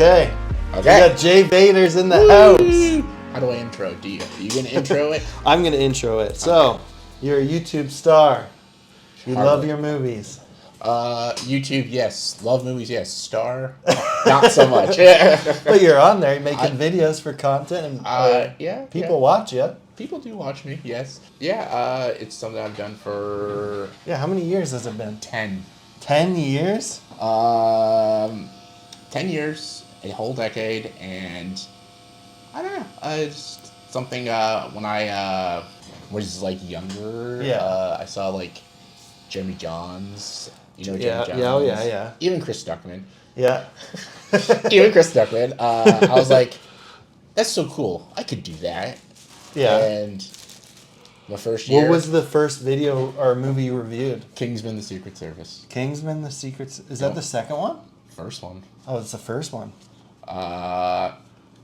Okay. Okay. We got Jay Vaters in the house. How do I intro? Are you gonna intro it? I'm going to intro it. So, you're a YouTube star. You Hardly. love your movies. YouTube, yes. Love movies, yes. Star, not so much. But you're on there making videos for content. And yeah. people watch you. People do watch me, yes. Yeah, it's something I've done for... Yeah, how many years has it been? 10. 10 years? 10 years, a whole decade, and I don't know. It's something when I was like younger. Yeah. I saw like Jeremy Johns. You know Yeah, Jeremy Johns. yeah, oh, yeah. Even Chris Duckman. Yeah. Even Chris Duckman. I was like, that's so cool. I could do that. Yeah. And my first year. What was the first video or movie you reviewed? Kingsman: The Secret Service. Kingsman: The Secrets. Is that the second one? First one. Oh, it's the first one.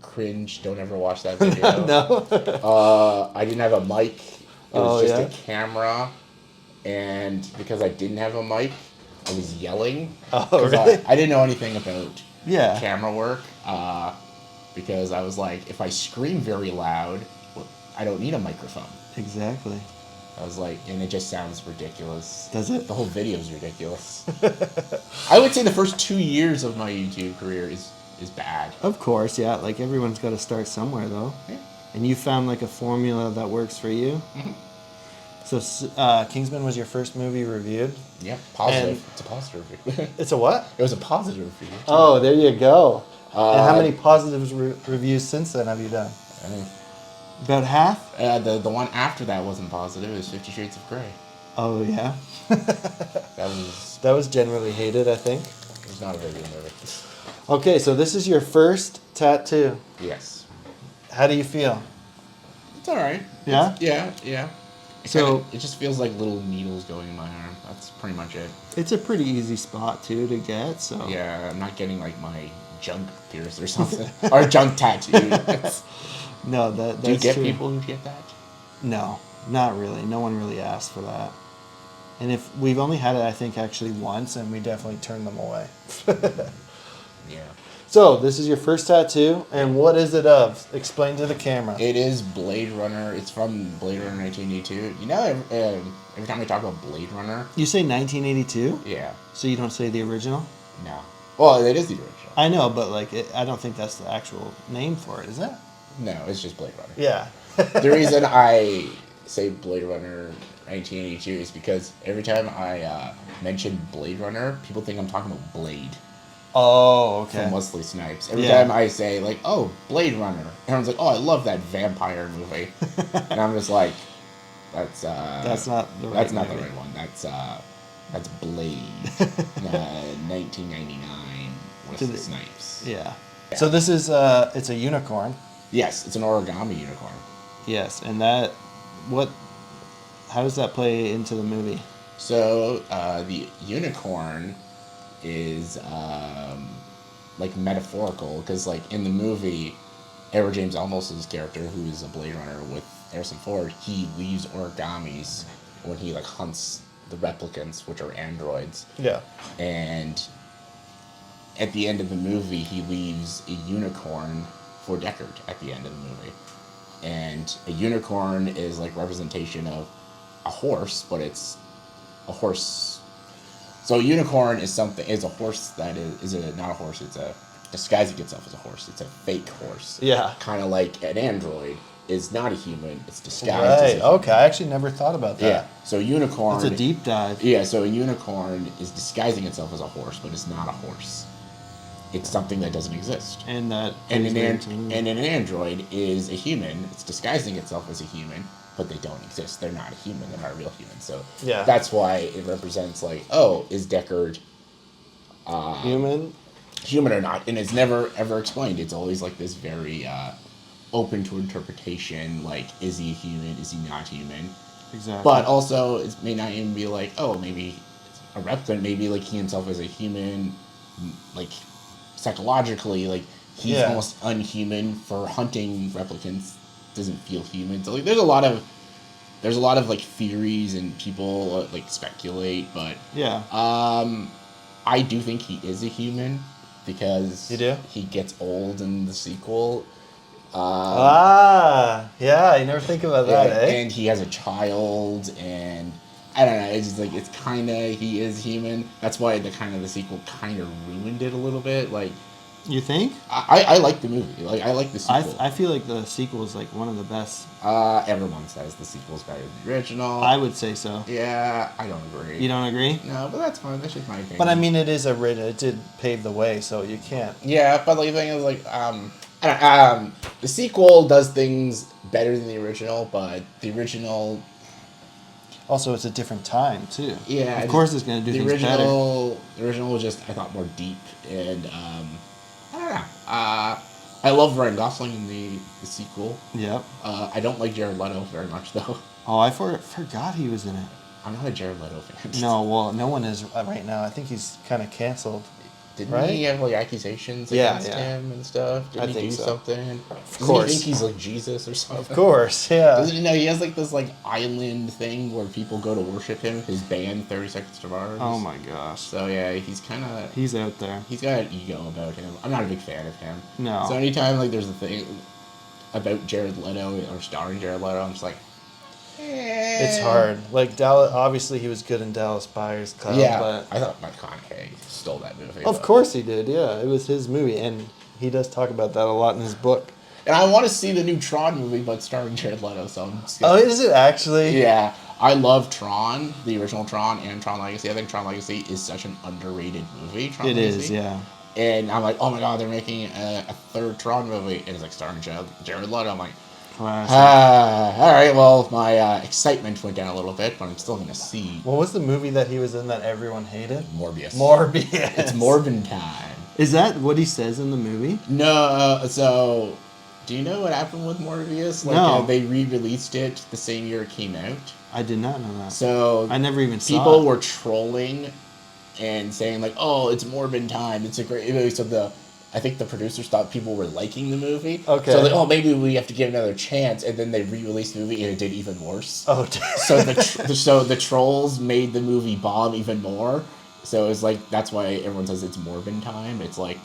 Cringe. Don't ever watch that video. No. I didn't have a mic. It was just a camera. And because I didn't have a mic, I was yelling. Oh, really? I didn't know anything about Yeah. camera work. Because I was like, if I scream very loud, well, I don't need a microphone. Exactly. I was like, and it just sounds ridiculous. Does it? The whole video is ridiculous. I would say the first 2 years of my YouTube career is bad. Of course, yeah. Like everyone's got to start somewhere, though. Yeah. And you found like a formula that works for you. Mm-hmm. So Kingsman was your first movie reviewed. Yeah, positive. And it's a positive review. It's a what? It was a positive review. Too. Oh, there you go. And how many positive reviews since then have you done? About half? The one after that wasn't positive. It was 50 Shades of Grey. Oh, yeah. That was generally hated, I think. It was not a very good movie. Okay, so this is your first tattoo. Yes. How do you feel? It's all right. Yeah? Yeah. It just feels like little needles going in my arm. That's pretty much it. It's a pretty easy spot, too, to get, so... Yeah, I'm not getting, like, my junk pierced or something. Or junk tattooed. No, that's Do you get true. people who get that? No, not really. No one really asked for that. And if we've only had it, I think, actually once, and we definitely turned them away. Yeah. So, this is your first tattoo, and what is it of? Explain to the camera. It is Blade Runner. It's from Blade Runner 1982. You know, every time we talk about Blade Runner... You say 1982? Yeah. So you don't say the original? No. Well, it is the original. I know, but like, I don't think that's the actual name for it, is it? No, it's just Blade Runner. Yeah. The reason I say Blade Runner 1982 is because every time I mention Blade Runner, people think I'm talking about Blade. Oh, okay. From Wesley Snipes. Every time I say, like, oh, Blade Runner, everyone's like, oh, I love that vampire movie. And I'm just like, that's not the right That's not movie. the right one. That's Blade. 1999 Wesley Snipes. Yeah. So this is, it's a unicorn. Yes, it's an origami unicorn. Yes, and how does that play into the movie? So, the unicorn is, like, metaphorical, because, like, in the movie, Edward James Olmos' character, who is a Blade Runner with Harrison Ford, he leaves origamis when he, like, hunts the replicants, which are androids. Yeah. And at the end of the movie, he leaves a unicorn for Deckard at the end of the movie. And a unicorn is, like, representation of a horse, but it's a horse. So a unicorn is a horse that not a horse, it's a disguising itself as a horse. It's a fake horse. Yeah. Kind of like an android is not a human, it's disguised as a Right, human. okay, I actually never thought about that. Yeah, so a unicorn... It's a deep dive. Yeah, so a unicorn is disguising itself as a horse, but it's not a horse. It's something that doesn't exist. And that... And an android is a human. It's disguising itself as a human, but they don't exist. They're not a human. They're not a real human. So yeah. That's why it represents, like, oh, is Deckard human or not? And it's never, ever explained. It's always, like, this very open to interpretation, like, is he a human? Is he not human? Exactly. But also, it may not even be like, oh, maybe a replicant. Maybe, like, he himself is a human, like... psychologically, like, he's almost unhuman for hunting replicants, doesn't feel human. So, like, there's a lot of like theories and people like speculate, but yeah, I do think he is a human. because You do? he gets old in the sequel. Yeah, you never think about that, And he has a child, and I don't know. It's just like it's kind of he is human. That's why the sequel kind of ruined it a little bit. Like You think? I like the movie. Like I like the I, sequel. I feel like the sequel is like one of the best. Everyone says the sequel's better than the original. I would say so. Yeah, I don't agree. You don't agree? No, but that's fine. That's just my opinion. But I mean, it is it did pave the way, so you can't. Yeah, but like the thing is like the sequel does things better than the original, but the original. Also, it's a different time too. Yeah, of course, it's going to do the things better. The original was just I thought more deep, and I don't know. I love Ryan Gosling in the sequel. Yep. I don't like Jared Leto very much though. Oh, I forgot he was in it. I'm not a Jared Leto fan. No, well, no one is right now. I think he's kind of canceled. Didn't right? he have like accusations Yeah, against yeah. him and stuff? Didn't I he think do so. something? Of Doesn't course. he think he's like Jesus or something? Of course, yeah. Doesn't he know he has like this like island thing where people go to worship him? His band, 30 Seconds to Mars. Oh my gosh. So yeah, he's kind of He's out there. he's got an ego about him. I'm not a big fan of him. No. So anytime like there's a thing about Jared Leto or starring Jared Leto, I'm just like, It's hard. Like Dallas, obviously he was good in Dallas Buyers Club. Yeah, but I thought McConaughey stole that movie. of course he did. Yeah, it was his movie, and he does talk about that a lot in his book. And I want to see the new Tron movie, but starring Jared Leto. So I'm just Oh, is it actually? Yeah, I love Tron, the original Tron, and Tron Legacy. I think Tron Legacy is such an underrated movie. Tron It Legacy. is, yeah. And I'm like, oh my god, they're making a third Tron movie, and it's like starring Jared Leto. I'm like, Classic. all right, well, my excitement went down a little bit, but I'm still gonna see What was the movie that he was in that everyone hated? Morbius. Morbius. It's Morbin time. Is that what he says in the movie? No, so do you know what happened with Morbius? Like, No. they re-released it the same year it came out. I did not know that. So I never even saw people it. were trolling and saying like, "Oh, it's Morbin time. It's a great." Movie. So I think the producers thought people were liking the movie. Okay. So like, oh, maybe we have to give it another chance, and then they re-released the movie and it did even worse. Oh, So the trolls made the movie bomb even more. So it's like that's why everyone says it's Morbin time. It's like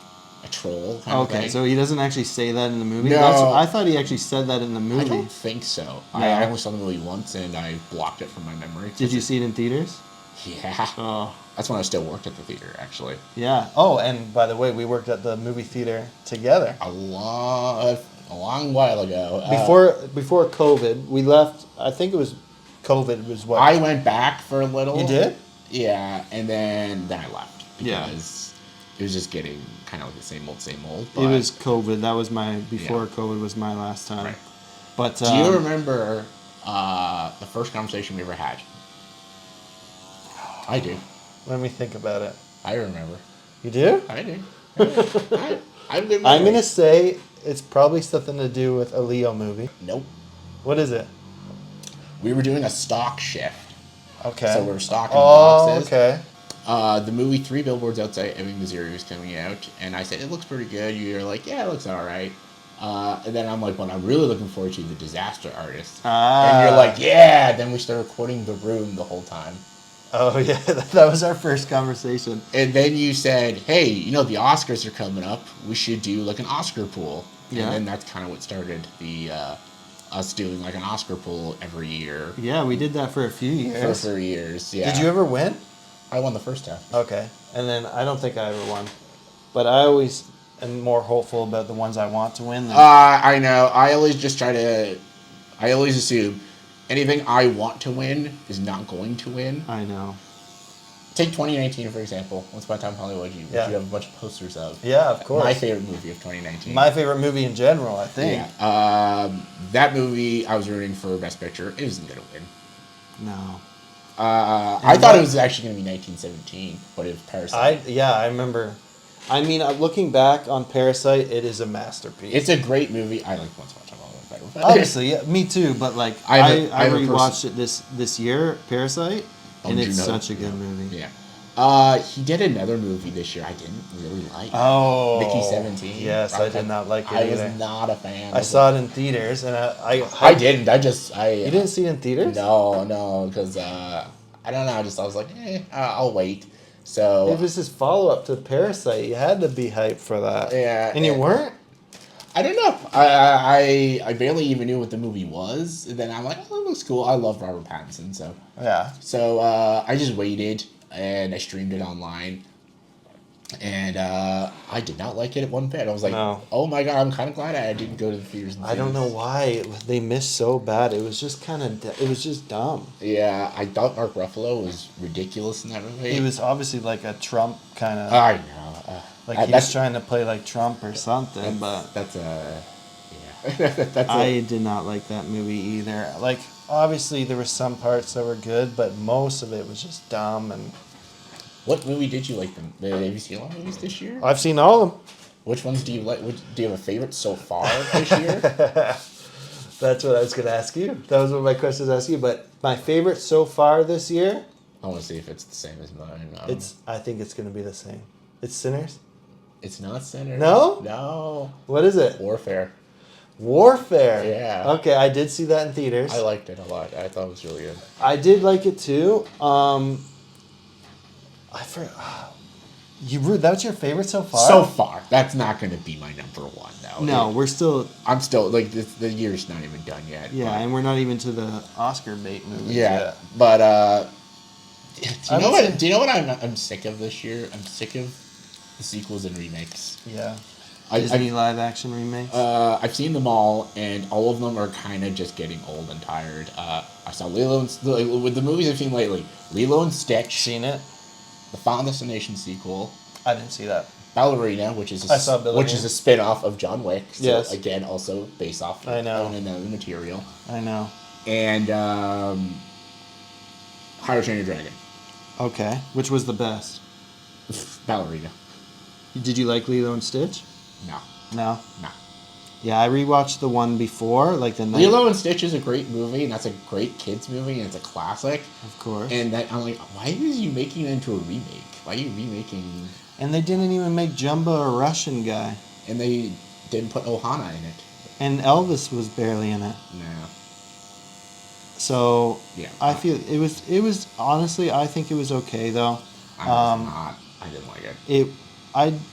a troll kind of okay. thing. So he doesn't actually say that in the movie. No. I thought he actually said that in the I movie. don't think so. No. I only saw the movie once and I blocked it from my memory. Did you see it in theaters? Yeah. Oh, That's when I still worked at the theater, actually. yeah. Oh, and by the way, we worked at the movie theater together. A long while ago. Before COVID, we left. I think it was COVID was what I went back for a little. you did. Yeah, and then I left Yeah. because it was just getting kind of like the same old. It was COVID. That was before Yeah. COVID was my last time. Right. But Do you remember the first conversation we ever had? I do. Let me think about it. I remember. You do? I do. I'm good. I'm gonna say it's probably something to do with a Leo movie. Nope. What is it? We were doing a stock shift. Okay. So we were stocking Oh, boxes. okay. The movie Three Billboards Outside Ebbing, Missouri was coming out, and I said, it looks pretty good. You're like, yeah, it looks all right. And then I'm like, what I'm really looking forward to, The Disaster Artist. And you're like, yeah. Then we started quoting The Room the whole time. Oh, yeah. That was our first conversation. And then you said, hey, you know, the Oscars are coming up. We should do like an Oscar pool. Yeah. And then that's kind of what started the us doing like an Oscar pool every year. Yeah, we did that for a few years. For years, yeah. Did you ever win? I won the first time. Okay. And then I don't think I ever won. But I always am more hopeful about the ones I want to win. I know. I always assume anything I want to win is not going to win. I know. Take 2019, for example. Once Upon a Time in Hollywood, you have a bunch of posters of. Yeah, of course. My favorite movie of 2019. My favorite movie in general, I think. Yeah. That movie, I was rooting for Best Picture. It wasn't going to win. No. I thought it was actually going to be 1917, but it was Parasite. I remember. I mean, looking back on Parasite, it is a masterpiece. It's a great movie. I like Once Upon a Time in Hollywood better. Obviously, yeah, me too. But like, I have a rewatched it this year, Parasite, and it's such a good movie. Yeah. He did another movie this year I didn't really like. Oh, Mickey 17. Yes, I did not like it I either. was not a fan. I saw it in theaters, and I didn't. You You didn't see it in theaters? No, because I don't know. I was like, I'll wait. So It was his follow-up to Parasite. You had to be hyped for that. Yeah, And you weren't? I don't know. I barely even knew what the movie was. And then I'm like, oh, that looks cool. I love Robert Pattinson, so Yeah. I just waited and I streamed it online. And I did not like it at one bit. I was like, No. oh my god, I'm kind of glad I didn't go to the theaters. And I don't know why they missed so bad. It was just it was just dumb. Yeah, I thought Mark Ruffalo was ridiculous in that movie. He was obviously like a Trump kind of. I know. Like he was trying to play like Trump or something, but that's yeah. I did not like that movie either. Like obviously there were some parts that were good, but most of it was just dumb. And What movie did you like? Have you seen all movies this year? I've seen all of them. Which ones do you like? Do you have a favorite so far this year? That's what I was going to ask you. That was one of my questions to ask you. But my favorite so far this year, I want to see if it's the same as mine. I think it's going to be the same. It's Sinners. It's not Sinners. No? No. What is it? Warfare. Warfare. Yeah. Okay, I did see that in theaters. I liked it a lot. I thought it was really good. I did like it too. That's your favorite so far? So far, that's not going to be my number one, though. No, we're still. I'm still like the year's not even done yet. Yeah, but, and we're not even to the Oscar bait movies yeah, yet. but do you know what? say- Do you know what I'm sick of this year? I'm sick of the sequels and remakes. Yeah. I- Disney live action remakes. I've seen them all, and all of them are kind of just getting old and tired. I saw with the movies I've seen lately, Lilo and Stitch, Seen it? the Final Destination sequel, I didn't see that. Ballerina, which is I saw Ballerina. which is a spin-off of John Wick. So Yes. again, also based off I know. on another material. I know. And How to Train Your Dragon. Okay. Which was the best? Ballerina. Did you like Lilo and Stitch? No. No. No. Yeah, I rewatched the one before, like the night. Lilo and Stitch is a great movie, and that's a great kids movie, and it's a classic. Of course. And that, I'm like, why is you making it into a remake? Why are you remaking? And they didn't even make Jumbo a Russian guy. And they didn't put Ohana in it. And Elvis was barely in it. No. So Yeah. I feel it was honestly I think it was okay though. I didn't like it.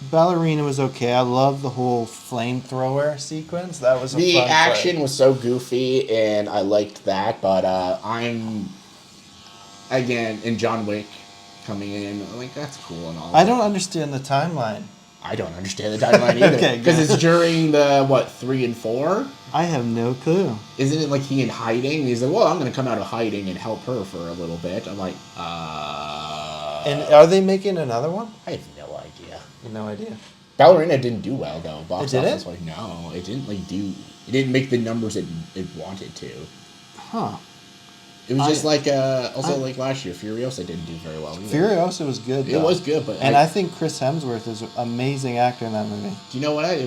Ballerina was okay. I love the whole flamethrower sequence. That was a The fun action play. was so goofy, and I liked that. But I'm again in John Wick coming in. I'm like, that's cool and all. I don't understand the timeline. I don't understand the timeline either. Okay, Because good. it's during the 3 and 4. I have no clue. Isn't it like he in hiding? He's like, well, I'm gonna come out of hiding and help her for a little bit. I'm like, And are they making another one? I have no idea. No idea. Ballerina didn't do well though. Box It didn't? office like no, it didn't it didn't make the numbers it wanted to. Huh. It was just like I- like last year, Furiosa didn't do very well either. Furiosa was good. It though. was good, but And I think Chris Hemsworth is an amazing actor in that movie. do you know what? I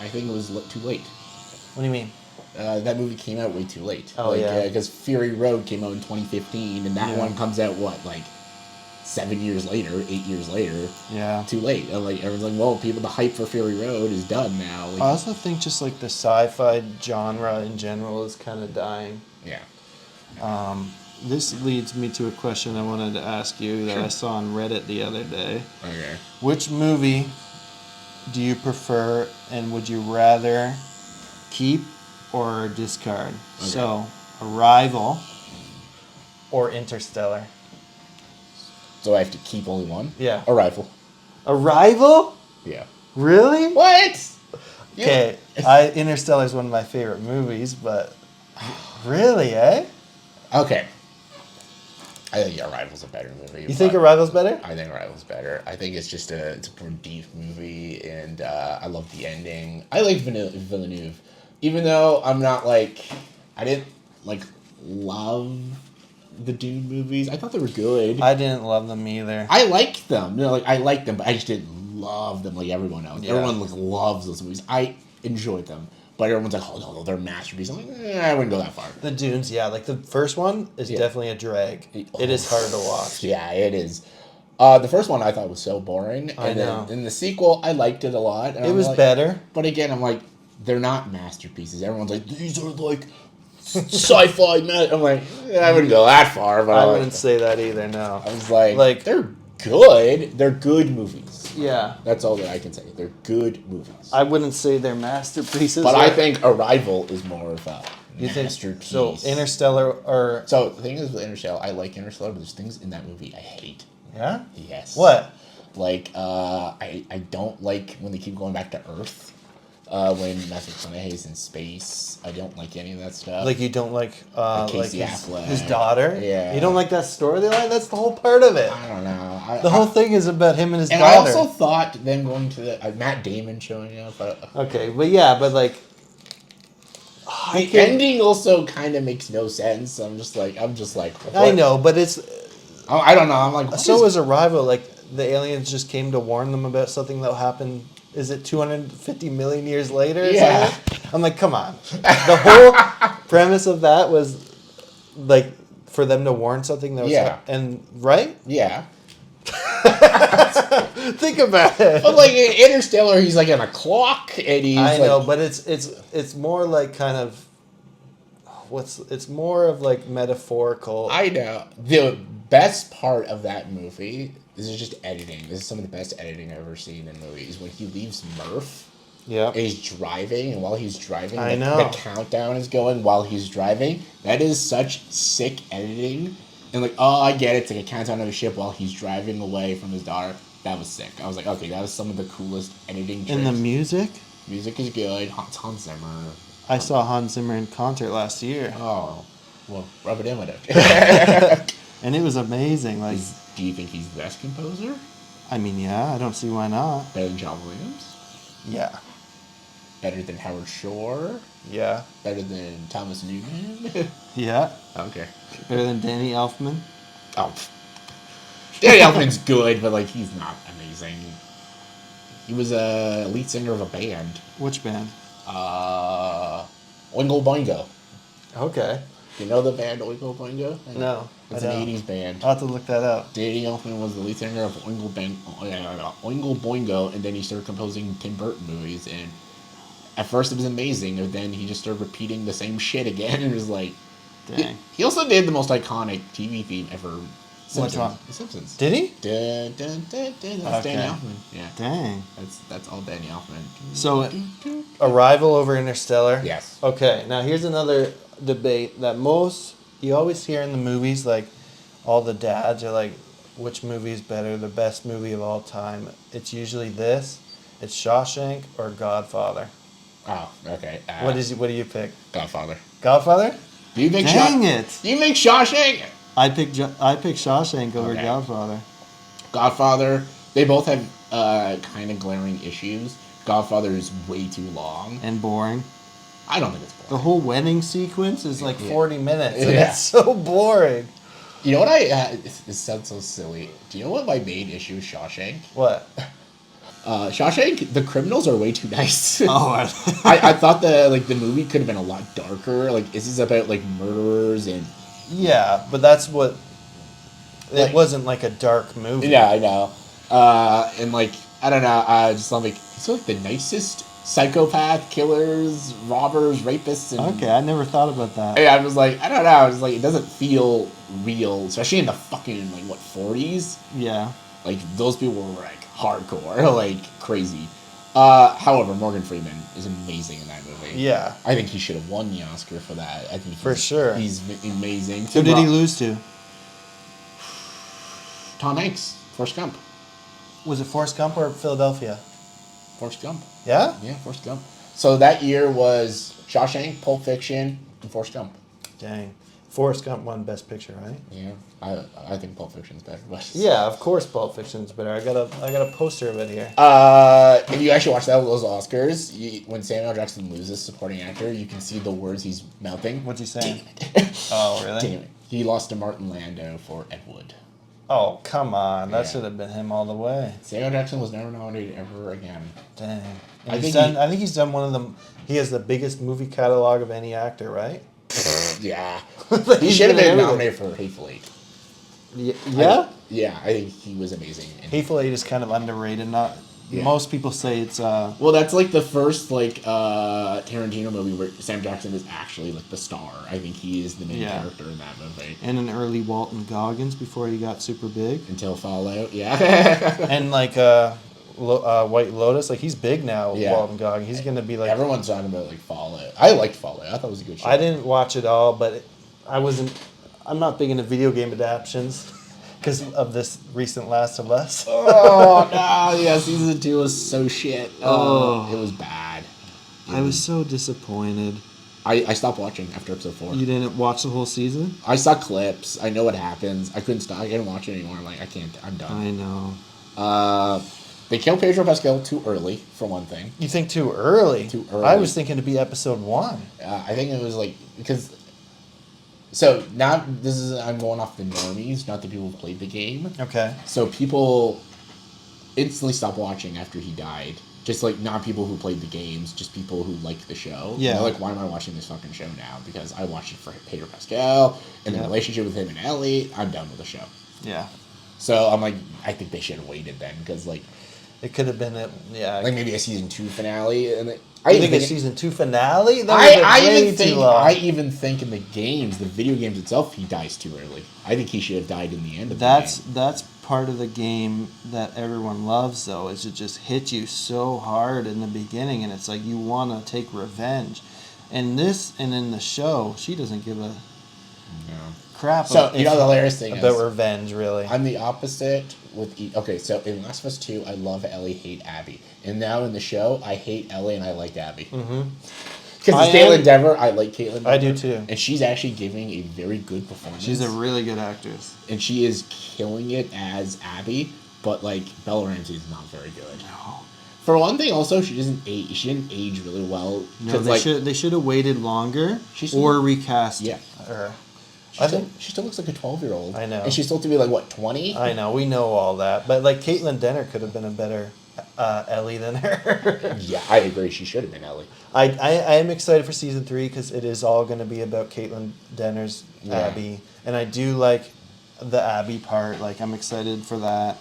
think it was too late. What do you mean? That movie came out way too late. Oh, yeah. Because Fury Road came out in 2015, and that Yeah. one comes out like 7 years later, 8 years later. Yeah. Too late. Like everyone's like, well, the hype for Fury Road is done now. Like, I also think just like the sci-fi genre in general is kind of dying. yeah. This leads me to a question I wanted to ask you that I saw on Reddit the other day. Okay. Which movie do you prefer and would you rather keep or discard? Okay. So, Arrival or Interstellar? So I have to keep only one. Yeah. Arrival. Arrival? Yeah. Really? What? Okay, Interstellar is one of my favorite movies, but really, eh? Okay. I think Arrival's a better movie. You think but Arrival's better? I think Arrival's better. I think it's just it's a more deep movie, and I love the ending. I like Villeneuve, even though I'm not like I didn't like love the Dune movies. I thought they were good. I didn't love them either. I liked them. You know, like I liked them, but I just didn't love them like everyone else. Yeah. Everyone like loves those movies. I enjoyed them, but everyone's like, "Oh no, they're masterpieces." I'm like, I wouldn't go that far. The Dunes, yeah, like the first one is Yeah. definitely a drag. It is hard to watch. Yeah, it is. The first one I thought was so boring. I And know. then in the sequel, I liked it a lot. And It I'm was like- better. But again, I'm like, they're not masterpieces. Everyone's like, these are like sci-fi. I'm like, I wouldn't go that far, but I I wouldn't say that either. No. was like, Like- they're good. They're good movies. Yeah. That's all that I can say. They're good movies. I wouldn't say they're masterpieces. But I think Arrival is more of a you think masterpiece. so? Interstellar or So the thing is with Interstellar, I like Interstellar, but there's things in that movie I hate. yeah. Yes. What? Like I don't like when they keep going back to Earth. When Matthew McConaughey's in space, I don't like any of that stuff. Like you don't like Casey like Affleck. his daughter? Yeah. You don't like that storyline? That's the whole part of it. I don't know. The whole thing is about him and his and daughter. I also thought them going to the Matt Damon showing up. Okay, but yeah, but like the ending also kind of makes no sense. I'm just like, what? I know, but it's I don't know. I'm like, so is Arrival. Like the aliens just came to warn them about something that happened. Is it 250 million years later? Yeah. I'm like, come on. The whole premise of that was like for them to warn something that was and right? Yeah. Think about it. But like in Interstellar, he's like on a clock, and he's I like, know, but it's more like kind of it's more of like metaphorical. I know. The best part of that movie, this is just editing. This is some of the best editing I've ever seen in movies. When he leaves Murph, and he's driving, and while he's driving, the countdown is going while he's driving. That is such sick editing. And like, oh, I get it. It's like a countdown of a ship while he's driving away from his daughter. That was sick. I was like, okay, that was some of the coolest editing tricks. And the music? Music is good. Hans Zimmer. I saw Hans Zimmer in concert last year. Oh, well, rub it in with it. And it was amazing. Like, do you think he's the best composer? I mean, yeah, I don't see why not. Better than John Williams? Yeah. Better than Howard Shore? Yeah. Better than Thomas Newman? Yeah. Okay. Better than Danny Elfman? Oh. Danny Elfman's good, but like he's not amazing. He was a lead singer of a band. Which band? Oingo Boingo. Okay. You know the band Oingo Boingo? No. It's an 80s band. I'll have to look that up. Danny Elfman was the lead singer of Oingo Boingo, and then he started composing Tim Burton movies, and at first it was amazing, and then he just started repeating the same shit again, and it was like... Dang. He also did the most iconic TV theme ever. What's one? The Simpsons. Did he? Dun, dun, dun, dun. That's Danny Elfman. Yeah. Dang. That's all Danny Elfman. So, Arrival over Interstellar? Yes. Okay, now here's another debate that you always hear in the movies, like, all the dads are like, which movie is better, the best movie of all time? It's usually this, it's Shawshank or Godfather. Oh, okay. What do you pick? Godfather. Godfather? Do you think Dang it! Do you think Shawshank? I pick Shawshank over Godfather. Godfather. They both have kind of glaring issues. Godfather is way too long and boring. I don't think it's boring. The whole wedding sequence is like 40 minutes, and it's so boring. You know what this sounds so silly. Do you know what my main issue is Shawshank? What? Shawshank, the criminals are way too nice. Oh, I thought the movie could have been a lot darker. Like, this is about like murderers and yeah, but that's what it wasn't like a dark movie. Yeah, I know. And like I don't know. I just love like he's like the nicest psychopath, killers, robbers, rapists. And, okay, I never thought about that. Yeah, I was like, I don't know. I was like, it doesn't feel real, especially in the fucking like what 40s. Yeah. Like those people were like hardcore, like crazy. However, Morgan Freeman is amazing in that movie. Yeah. I think he should have won the Oscar for that. I think for sure he's amazing. Who did he lose to? Tom Hanks, Forrest Gump. Was it Forrest Gump or Philadelphia? Forrest Gump. Yeah? Yeah, Forrest Gump. So that year was Shawshank, Pulp Fiction, and Forrest Gump. Dang. Forrest Gump won Best Picture, right? Yeah. I think Pulp Fiction's better. But yeah, of course Pulp Fiction's better. I got a poster of it here. If you actually watch those Oscars, when Samuel Jackson loses supporting actor, you can see the words he's mouthing. What's he saying? Oh, really? Damn it. He lost to Martin Landau for Ed Wood. Oh, come on. That should have been him all the way. Samuel Jackson was never nominated ever again. Dang. I think he's done one of them. He has the biggest movie catalog of any actor, right? Yeah. He should have been nominated for Hateful Eight. Yeah? I think he was amazing. Hateful Eight is kind of underrated. Yeah. Most people say it's Well, that's like the first Tarantino movie where Sam Jackson is actually like the star. I think he is the main Yeah. character in that movie. and an early Walton Goggins before he got super big. Until Fallout, yeah. And like White Lotus, like he's big now. Yeah. Walton Goggins, he's gonna be like. Everyone's talking about like Fallout. I liked Fallout. I thought it was a good show. I didn't watch it all, but I wasn't. I'm not big into video game adaptations because of this recent Last of Us. Oh no! Yeah, season 2 was so shit. It was bad. I was so disappointed. I stopped watching after episode 4. You didn't watch the whole season? I saw clips. I know what happens. I couldn't stop. I couldn't watch it anymore. I'm like, I can't. I'm done. I know. They killed Pedro Pascal too early, for one thing. You think too early? Too early. I was thinking to be episode 1. I think it was like because. So now I'm going off the normies, not the people who played the game. Okay. So people instantly stopped watching after he died. Just like not people who played the games, just people who liked the show. Yeah. They're like, why am I watching this fucking show now? Because I watched it for Pedro Pascal and the relationship with him and Ellie. I'm done with the show. Yeah. So I'm like, I think they should have waited then because like It could have been like maybe a season 2 finale and I think a season 2 finale. That I even think in the games, the video games itself, he dies too early. I think he should have died in the end of the game. That's part of the game that everyone loves, though, is it just hits you so hard in the beginning, and it's like you want to take revenge. And in the show, she doesn't give a crap. So you know the hilarious thing about is revenge, really. I'm the opposite with okay. So in Last of Us 2, I love Ellie, hate Abby, and now in the show, I hate Ellie and I like Abby. Mm-hmm. Because it's Caitlin Dever, I like Caitlin Dever. I do too. And she's actually giving a very good performance. She's a really good actress. And she is killing it as Abby, but like Bella Ramsey is not very good. No. For one thing, also she didn't age really well. No, they should have waited longer or recast. Yeah. Her. She still looks like a 12-year-old. I know. And she's still to be like what 20? I know. We know all that, but like Caitlyn Jenner could have been a better Ellie than her. Yeah, I agree. She should have been Ellie. I am excited for season 3 because it is all going to be about Caitlyn Jenner's Abby, and I do like the Abby part. Like I'm excited for that.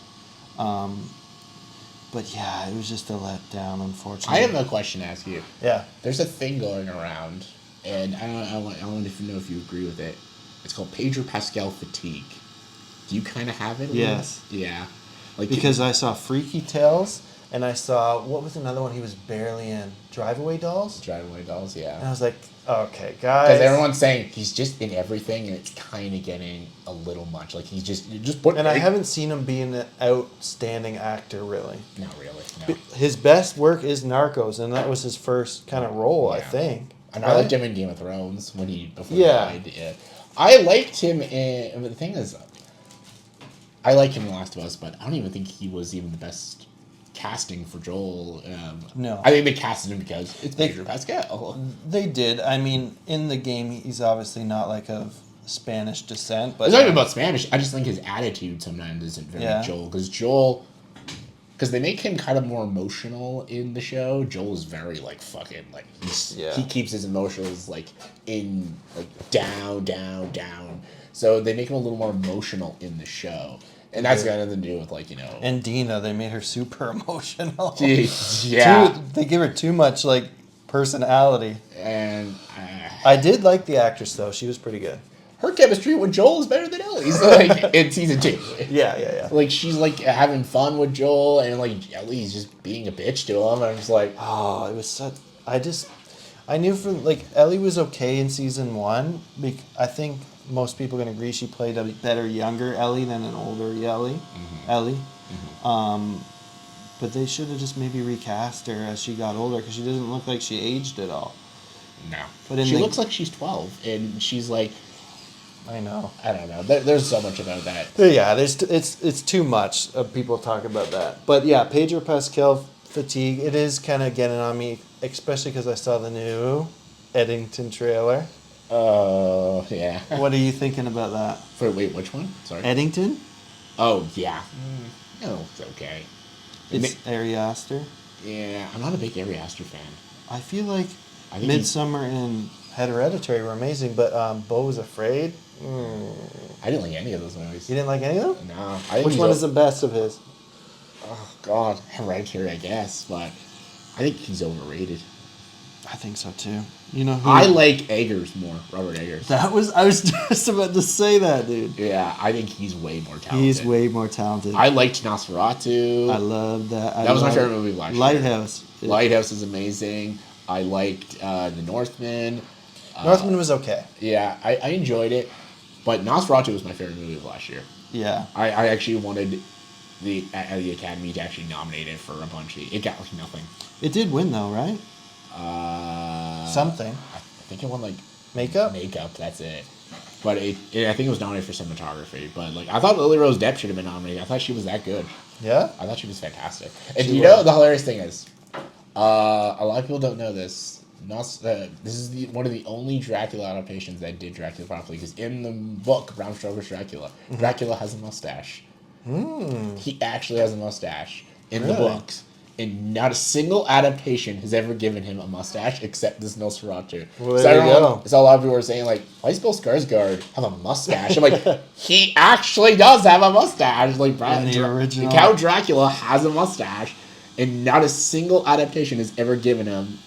But yeah, it was just a letdown, unfortunately. I have a question to ask you. Yeah. There's a thing going around, and I want to know if you agree with it. It's called Pedro Pascal fatigue. Do you kind of have it? Yes. Yeah. Like because I saw Freaky Tales, and I saw, what was another one he was barely in? Drive-Away Dolls? Drive-Away Dolls, yeah. And I was like, okay, guys. Because everyone's saying he's just in everything, and it's kind of getting a little much. Like he's just put. And I haven't seen him be an outstanding actor, really. Not really. No. His best work is Narcos, and that was his first kind of role, I think. And I liked him in Game of Thrones before he died. Yeah. I liked him in. The thing is, I like him in The Last of Us, but I don't even think he was even the best casting for Joel. No. I think they casted him because it's Pedro Pascal. They did. I mean, in the game, he's obviously not like of Spanish descent. But it's not even about Spanish. I just think his attitude sometimes isn't very Joel. Because they make him kind of more emotional in the show. Joel is very like fucking like he keeps his emotions like in like down. So they make him a little more emotional in the show. And that's got nothing to do with like, you know. And Dina, they made her super emotional. Yeah. They give her too much like personality. And I did like the actress though. She was pretty good. Her chemistry with Joel is better than Ellie's, like in season 2. Yeah. Like she's like having fun with Joel, and like Ellie's just being a bitch to him. I'm just like, oh, it was such. I knew from like Ellie was okay in season 1. I think most people can agree she played a better younger Ellie than an older Ellie. Mm-hmm. Ellie. Mm-hmm. But they should have just maybe recast her as she got older because she doesn't look like she aged at all. No, but she looks like she's 12, and she's like. I know. I don't know. There's so much about that. Yeah, it's too much of people talk about that. But yeah, Pedro Pascal fatigue. It is kind of getting on me, especially because I saw the new Eddington trailer. Oh, yeah. What are you thinking about that? Wait, which one? Sorry. Eddington? Oh, yeah. No, it's okay. It's Ari Aster. Yeah, I'm not a big Ari Aster fan. I feel like Midsummer and Hereditary were amazing, but Beau Was Afraid. I didn't like any of those movies. You didn't like any of them? No. Which one is the best of his? Oh God, Hereditary, I guess, but I think he's overrated. I think so too. You know who? I like Eggers more, Robert Eggers. I was just about to say that, dude. Yeah, I think he's way more talented. He's way more talented. I liked Nosferatu. I love that. That was my favorite movie last year. Lighthouse. Lighthouse is amazing. I liked The Northman. Northman was okay. Yeah, I enjoyed it, but Nosferatu was my favorite movie of last year. Yeah. I actually wanted the Academy to actually nominate it for a bunch. It got like nothing. It did win though, right? I Something. think it won like Makeup. makeup. That's it. But I think it was nominated for cinematography. But like I thought Lily Rose Depp should have been nominated. I thought she was that good. Yeah. I thought she was fantastic. And She you was. know the hilarious thing is, a lot of people don't know this. This is one of the only Dracula adaptations that did Dracula properly. Because in the book Bram Stoker's Dracula, Dracula has a mustache. He actually has a mustache in the Really? books. And not a single adaptation has ever given him a mustache except this Nosferatu. Well, So there I you don't know. go. So a lot of people are saying like, why does Bill Skarsgård have a mustache? I'm like, he actually does have a mustache. Like In the original. Count Dracula has a mustache, and not a single adaptation has ever given him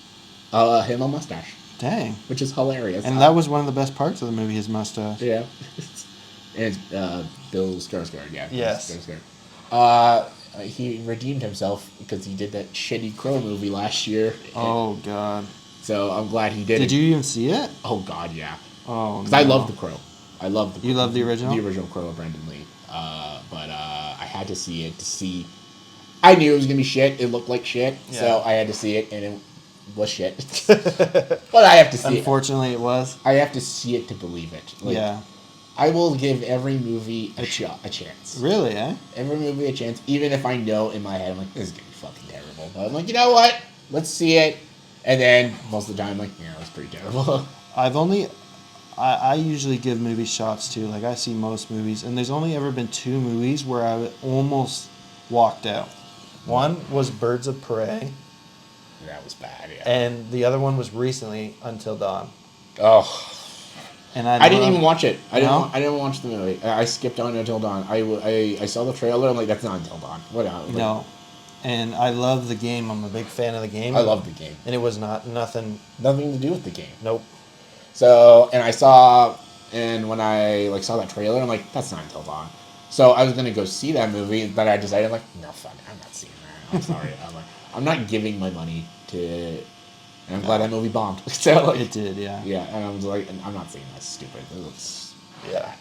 a mustache, Dang. which is hilarious. And that was one of the best parts of the movie, his mustache. yeah, and it's Bill Skarsgård. Yeah, Yes. Skarsgård. He redeemed himself because he did that shitty Crow movie last year. Oh God. So I'm glad he did it. Did you even see it? Oh God, yeah. Oh. Because No. I love the Crow. I love the. You love the original? The original Crow of Brendan Lee. But I had to see it to see. I knew it was gonna be shit. It looked like shit, so Yeah. I had to see it, and it was shit. But I have to see it. Unfortunately, it was. I have to see it to believe it. Like, Yeah. I will give every movie a chance. Really, eh? Every movie a chance, even if I know in my head I'm like, this is gonna be fucking terrible. But I'm like, you know what? Let's see it. And then most of the time, I'm like, yeah, it was pretty terrible. I usually give movies shots too. Like I see most movies, and there's only ever been 2 movies where I almost walked out. One was Birds of Prey, That was bad, yeah. and the other one was recently Until Dawn. Oh. And I didn't even watch it. I No? didn't watch the movie. I skipped on Until Dawn. I saw the trailer. I'm like, that's not Until Dawn. What? No, and I love the game. I'm a big fan of the game. I love the game. and it was nothing. Nothing to do with the game. Nope. So, and when I like saw that trailer, I'm like, that's not Until Dawn. So I was gonna go see that movie, but I decided like, no, fuck, I'm not seeing that. I'm sorry. I'm like, I'm not giving my money to. And I'm glad that movie bombed. So like, It did, yeah. yeah, and I was like, I'm not seeing that stupid. It looks, yeah.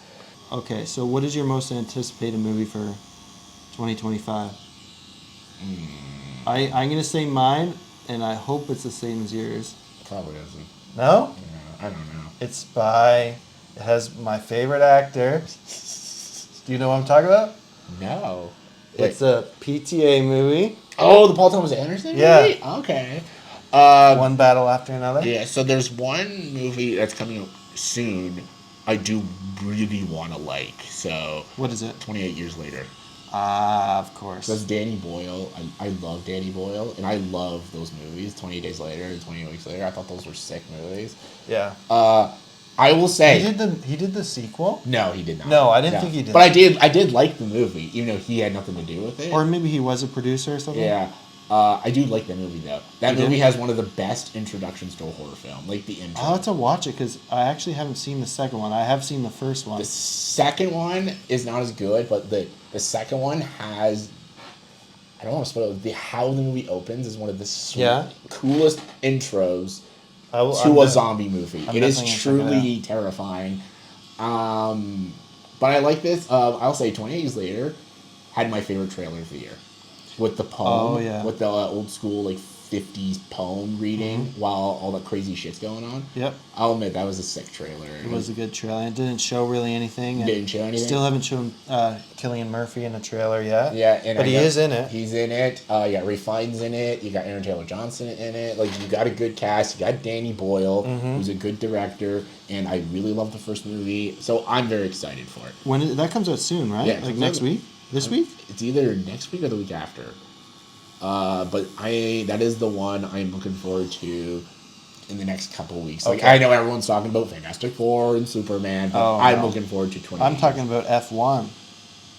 Okay, so what is your most anticipated movie for 2025? I'm gonna say mine, and I hope it's the same as yours. Probably isn't. No, Yeah, I don't know. it's by. It has my favorite actor. Do you know what I'm talking about? No. It's a PTA movie. Oh, the Paul Thomas Anderson Yeah. movie? Okay. One battle after another. Yeah, so there's one movie that's coming out soon I do really want to like. So, What is it? 28 Years Later. Ah, of course. That's Danny Boyle. I love Danny Boyle, and I love those movies. 28 Days Later and 28 Weeks Later. I thought those were sick movies. Yeah. I will say He did the sequel? no, he did not. No, I didn't think he did. But I did like the movie, even though he had nothing to do with it. Or maybe he was a producer or something? Yeah. I do like that movie though. That You movie did? has one of the best introductions to a horror film, like the intro. I'll have to watch it because I actually haven't seen the second one. I have seen the first one. The second one is not as good, but the second one has. I don't want to spoil it. How the movie opens is one of the coolest intros to a zombie movie. I'm It is definitely gonna check it truly terrifying. But I like this. I'll say 28 Years Later had my favorite trailer of the year. With the poem. Oh, yeah. With the old school, like, 50s poem reading while all the crazy shit's going on. Yep. I'll admit, that was a sick trailer. It was a good trailer. It didn't show really anything. and Didn't show anything? Still haven't shown Cillian Murphy in a trailer yet. Yeah, and but he is in it. He's in it. You got Ray Fiennes in it. You got Aaron Taylor Johnson in it. Like, you got a good cast. You got Danny Boyle, who's a good director, and I really love the first movie. So I'm very excited for it. That comes out soon, right? Yeah, it like comes next out- week? This week? It's either next week or the week after. But that is the one I'm looking forward to in the next couple of weeks. Like, Okay. I know everyone's talking about Fantastic Four and Superman, but Oh, I'm no. looking forward to 20. I'm talking about F1.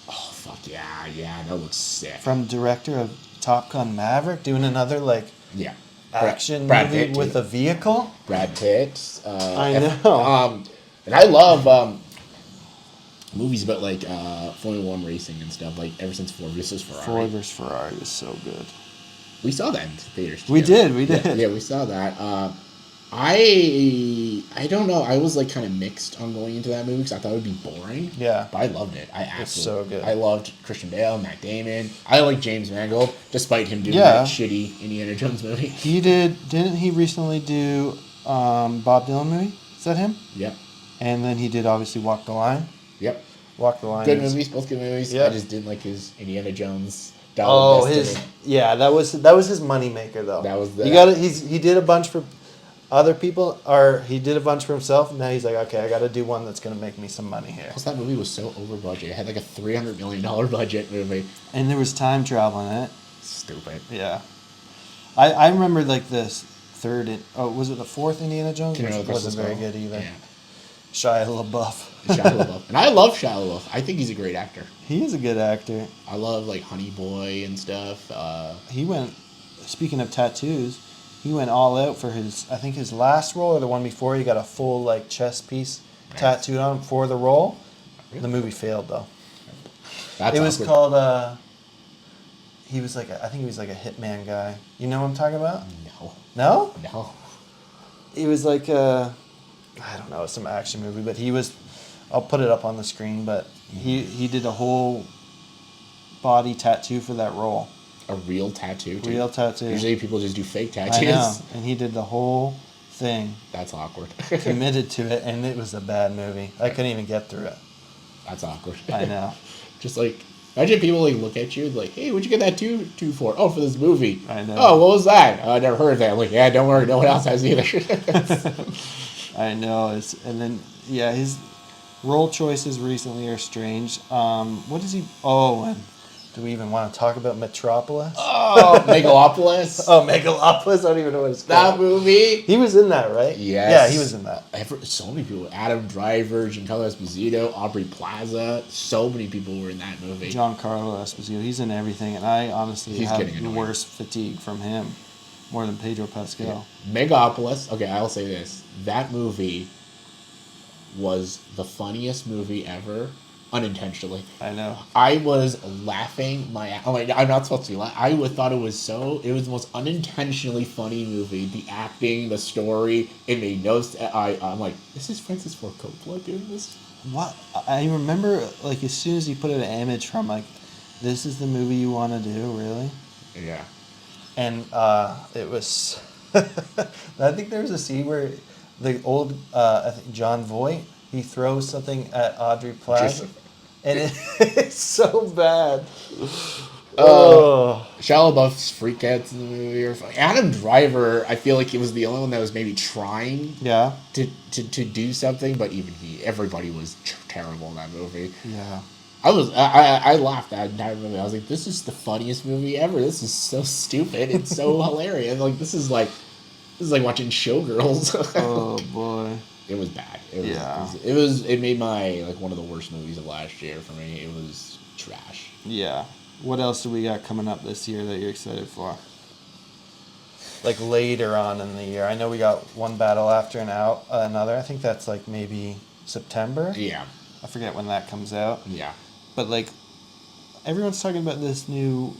Oh, fuck yeah, that looks sick. From director of Top Gun Maverick, doing another like Yeah. action Brad movie Pitt, with too. a vehicle. Brad Pitt. I know. And I love movies about like Formula One racing and stuff. Like ever since Ford vs Ferrari, Ford vs Ferrari was so good. we saw that in theaters. We Together. did, we did. Yeah, we saw that. I don't know. I was like kind of mixed on going into that movie because I thought it would be boring. Yeah. But I loved it. I It's absolutely. so good. I loved Christian Bale, Matt Damon. I like James Mangold, despite him doing Yeah. that shitty Indiana Jones movie. He didn't he recently do Bob Dylan movie? Is that him? Yep. And then he did obviously Walk the Line. Yep. Walk the Line. Good is- movies, both good movies. Yep. I just didn't like his Indiana Jones. Oh, Destiny. that was his moneymaker though. That was he did a bunch for other people, or he did a bunch for himself. And now he's like, okay, I got to do one that's gonna make me some money here. Plus, that movie was so over budget. It had like a $300 million budget movie. And there was time travel in it. Stupid. Yeah, I remember like this was it the fourth Indiana Jones? Can you know Which the wasn't Crystal very Skull? good either. Yeah. Shia LaBeouf. Shia LaBeouf. And I love Shia LaBeouf. I think he's a great actor. He is a good actor. I love like Honey Boy and stuff. He went. Speaking of tattoos, he went all out for I think his last role or the one before. He got a full like chest piece tattooed on him for the role. Really? The movie failed though. That's It was awkward. called. He was like I think he was like a hitman guy. You know what I'm talking about? No. No. No. It was like I don't know, some action movie, but he was. I'll put it up on the screen, but he did a whole body tattoo for that role. A real tattoo. Too. Real tattoo. Usually people just do fake I tattoos. know, and he did the whole thing, That's awkward. committed to it, and it was a bad movie. I couldn't even get through it. That's awkward. I know. Just like imagine people like look at you like, hey, what'd you get that tattoo for? Oh, for this movie. I know. Oh, what was that? Oh, I never heard of that. I'm like, yeah, don't worry, no one else has either. I know. His role choices recently are strange. What is he? Oh, and do we even want to talk about Metropolis? Oh, Megalopolis. Oh, Megalopolis. I don't even know what it's That called. movie. He was in that, right? Yes. Yeah, he was in that. So many people. Adam Driver, Giancarlo Esposito, Aubrey Plaza. So many people were in that movie. Giancarlo Esposito. He's in everything, and I honestly He's have getting the annoying. worst fatigue from him, more than Pedro Pascal. Megalopolis. Okay, I'll say this. That movie was the funniest movie ever, unintentionally. I know. I was laughing I'm not supposed to be laughing. I thought it was the most unintentionally funny movie. The acting, the story, it made no sense. I'm like, this is Francis Ford Coppola doing this? What? I remember, like, as soon as he put an image from, like, this is the movie you want to do, really? Yeah. And it was... I think there was a scene where the old, I think John Voight, he throws something at Aubrey Plaza. And it's so bad. Shia LaBeouf's freakouts in the movie are funny. Adam Driver, I feel like he was the only one that was maybe trying Yeah. to do something, but even everybody was terrible in that movie. Yeah. I laughed that entire movie. I was like, this is the funniest movie ever. This is so stupid. It's so hilarious. Like this is like watching Showgirls. Oh, boy. It was bad. Yeah. It made my like one of the worst movies of last year for me. It was trash. Yeah. What else do we got coming up this year that you're excited for? Like later on in the year. I know we got one battle after another. I think that's like maybe September. Yeah. I forget when that comes out. Yeah. But like, everyone's talking about this new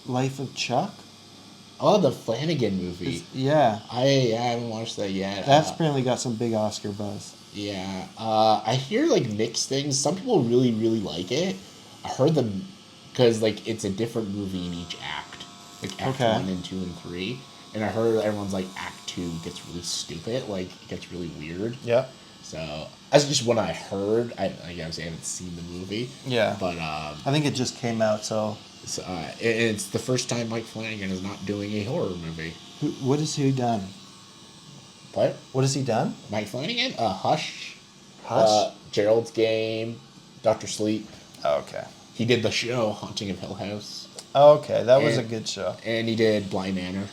Life of Chuck. Oh, the Flanagan movie. Yeah. I haven't watched that yet. That's apparently got some big Oscar buzz. Yeah. I hear like mixed things. Some people really, really like it. I heard them because like it's a different movie in each act. Like Act 1 and 2 and 3. And I heard everyone's like Act 2 gets really stupid. Like it gets really weird. Yeah. So that's just what I heard. I obviously haven't seen the movie. Yeah. But I think it just came out, so... it's the first time Mike Flanagan is not doing a horror movie. What has he done? What? What has he done? Mike Flanagan? Hush. Hush? Gerald's Game. Dr. Sleep. Oh, okay. He did the show Haunting of Hill House. Oh, okay, that was a good show. And he did Bly Manor.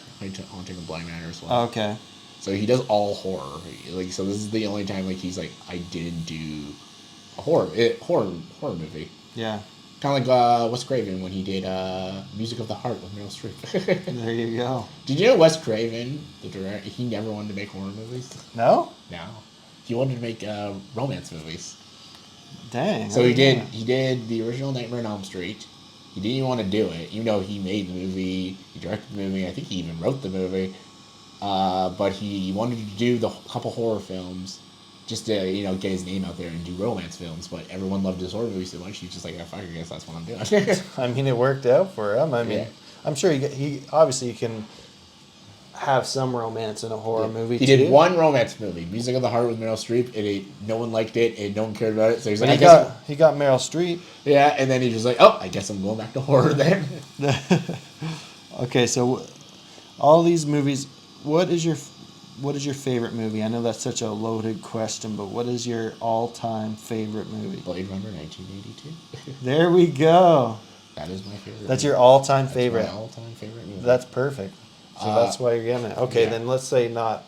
Haunting of Bly Manor as well. Okay. So he does all horror. Like, so this is the only time like he's like, I didn't do a horror movie. Yeah. Kind of like Wes Craven when he did Music of the Heart with Meryl Streep. There you go. Did you know Wes Craven, the director, he never wanted to make horror movies? No? No. He wanted to make romance movies. Dang. So he did the original Nightmare on Elm Street. He didn't even want to do it, even though he made the movie, he directed the movie, I think he even wrote the movie. But he wanted to do the couple horror films just to, get his name out there and do romance films. But everyone loved his horror movies so much, he's just like, oh, fuck, I guess that's what I'm doing. I mean, it worked out for him. I mean, Yeah. I'm sure he obviously can have some romance in a horror movie. He did one romance movie, Music of the Heart with Meryl Streep. No one liked it, and no one cared about it. So he's But like, he got Meryl Streep. yeah, and then he's just like, oh, I guess I'm going back to horror then. Okay, so all these movies, what is your favorite movie? I know that's such a loaded question, but what is your all-time favorite movie? Blade Runner 1982. There we go. That is my favorite. That's your all-time That's favorite. my all-time favorite movie. That's perfect. So that's why you're getting it. Okay, yeah. then let's say not.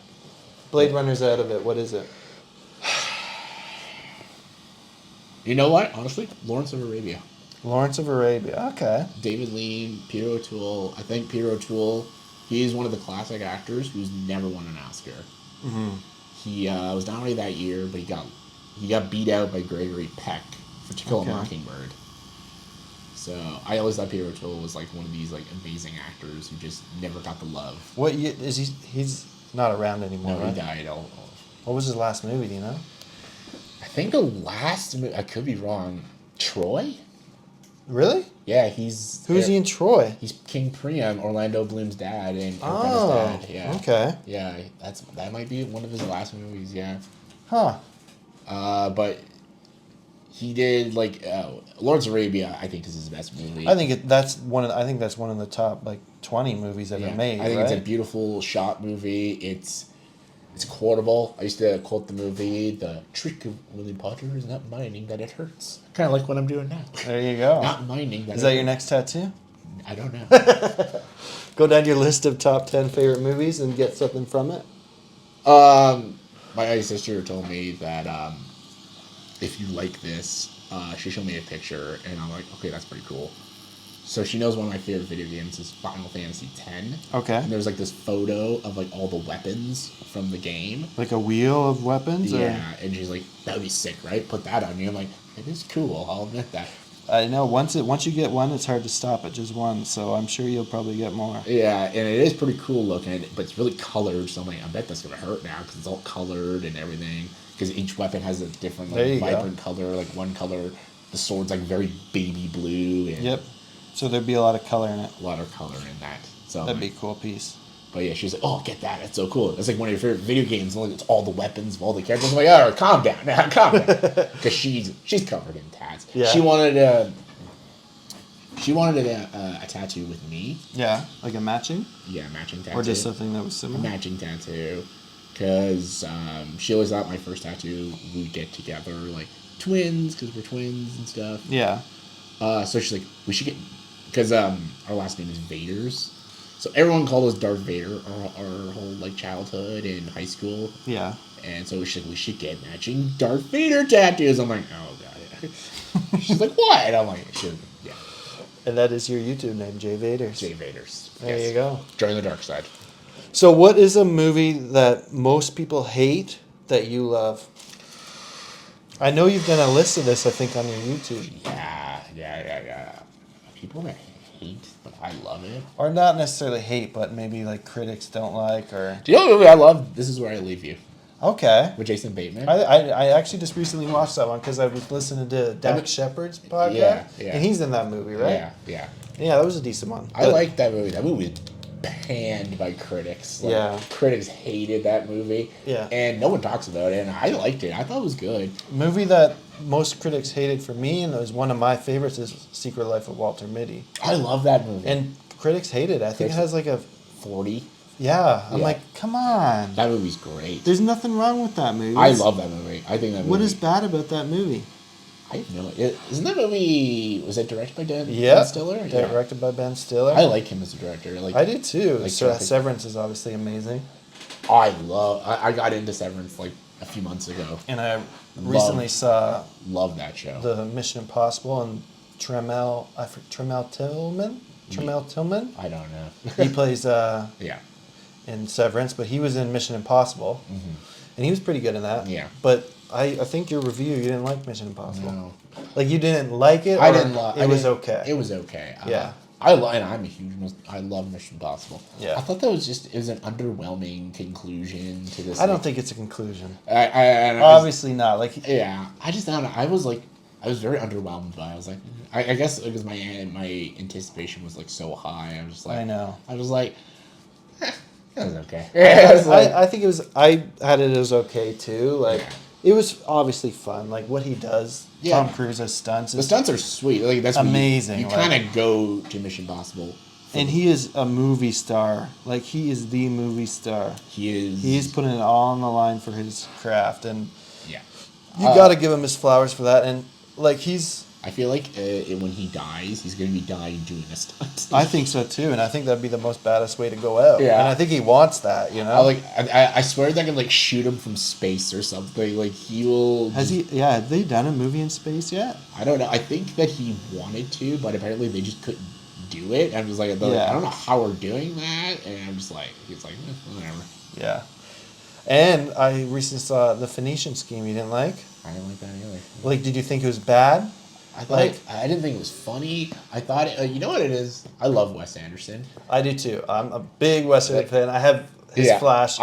Blade Runner's out of it. What is it? You know what? Honestly, Lawrence of Arabia. Lawrence of Arabia. Okay. David Lean, Peter O'Toole. I think Peter O'Toole, he's one of the classic actors who's never won an Oscar. Mm-hmm. He was nominated that year, but he got beat out by Gregory Peck for To Kill a Mockingbird. So I always thought Peter O'Toole was like one of these like amazing actors who just never got the love. What year is he? He's not around anymore. No, right? he died. What was his last movie? Do you know? I think the last movie, I could be wrong. Troy? Really? Yeah, he's. Who's he in Troy? He's King Priam, Orlando Bloom's dad, and Oh, dad. Yeah. okay. Yeah, that might be one of his last movies. Yeah. Huh. But he did like Lawrence of Arabia. I think is his best movie. I think that's one of the top like 20 movies ever made. I think right? it's a beautiful shot movie. It's quotable. I used to quote the movie. The trick of Willie Potter is not minding that it hurts. Kind of like what I'm doing now. There you go. Not minding that. Is that your next tattoo? I don't know. Go down your list of top 10 favorite movies and get something from it. My sister told me that if you like this, she showed me a picture, and I'm like, okay, that's pretty cool. So she knows one of my favorite video games is Final Fantasy X. Okay. And there's like this photo of like all the weapons from the game. Like a wheel of weapons? Yeah, and she's like, that would be sick, right? Put that on you. I'm like, it is cool, I'll admit that. I know, once you get one, it's hard to stop at just one, so I'm sure you'll probably get more. Yeah, and it is pretty cool looking, but it's really colored, so I'm like, I bet that's going to hurt now, because it's all colored and everything. Because each weapon has a different, like, vibrant color. Like, one color, the sword's, like, very baby blue. And yep. So there'd be a lot of color in it. A lot of color in that. So that'd be a cool piece. But yeah, she's like, oh, get that. It's so cool. It's like one of your favorite video games. It's all the weapons of all the characters. I'm like, all right, calm down. Now, calm down. Because she's covered in tats. Yeah. She wanted a tattoo with me. Yeah, like a matching? Yeah, matching tattoo. Or just something that was similar? A matching tattoo. Because she always thought my first tattoo, we'd get together, like, twins, because we're twins and stuff. Yeah. So she's like, we should get... Because our last name is Vaters. So everyone called us Darth Vader our whole, like, childhood and high school. Yeah. And so she's like, we should get matching Darth Vader tattoos. I'm like, oh, God. She's like, what? And I'm like, yeah. And that is your YouTube name, Jay Vaters. Jay Vaters. There you go. Join the dark side. So what is a movie that most people hate that you love? I know you've done a list of this, I think, on your YouTube. Yeah. People that hate, but I love it. Or not necessarily hate, but maybe like critics don't like, or... Do you know what movie I love? This Is Where I Leave You. Okay. With Jason Bateman. I actually just recently watched that one because I was listening to Dax Shepard's podcast. Yeah. And he's in that movie, right? Yeah. Yeah, that was a decent one. I like that movie. That movie was panned by critics. Like, critics hated that movie. Yeah. And no one talks about it, and I liked it. I thought it was good. Movie that most critics hated for me, and it was one of my favorites, is Secret Life of Walter Mitty. I love that movie. And critics hate it. I think it has like a 40. Yeah. I'm like, come on. That movie's great. There's nothing wrong with that movie. I love that movie. I think that movie. What is bad about that movie? I have no idea. Isn't that movie, was it directed by Ben Stiller? Directed by Ben Stiller. I like him as a director. I do too. Like Severance is obviously amazing. I got into Severance like a few months ago. And I recently saw Love that show. the Mission Impossible, and Tremel Tillman. Tremel Tillman. I don't know. He plays Yeah. in Severance, but he was in Mission Impossible, and he was pretty good in that. Yeah. But I think your review, you didn't like Mission Impossible. No. Like you didn't like it. I or didn't love. It was okay. It was okay. Yeah. And I'm a huge. I love Mission Impossible. Yeah. I thought that it was an underwhelming conclusion to this. I don't think it's a conclusion. I Obviously not. Like yeah. I just don't know. I was very underwhelmed by it. I was like, I guess because my anticipation was like so high. I was just like, I know. I was like, it was okay. I think it was. I had it as okay too. Like Yeah. it was obviously fun. Like what he does. Yeah. Tom Cruise as stunts. The stunts are sweet. Like that's amazing. You kind of go to Mission Impossible. And he is a movie star. Like he is the movie star. He is. He's putting it all on the line for his craft, and Yeah. you got to give him his flowers for that. And like he's. I feel like when he dies, he's going to be dying doing a stunt. I think so too, and I think that'd be the most baddest way to go out. Yeah. And I think he wants that. You know. I swear they can like shoot him from space or something. Like he will. Has he? Yeah. Have they done a movie in space yet? I don't know. I think that he wanted to, but apparently they just couldn't do it. I'm just like, Yeah. I don't know how we're doing that, and I'm just like, he's like, whatever. Yeah. And I recently saw the Phoenician Scheme. You didn't like? I didn't like that either. Like, did you think it was bad? I thought I didn't think it was funny. I thought you know what it is. I love Wes Anderson. I do too. I'm a big Wes Anderson fan. I have his Flash.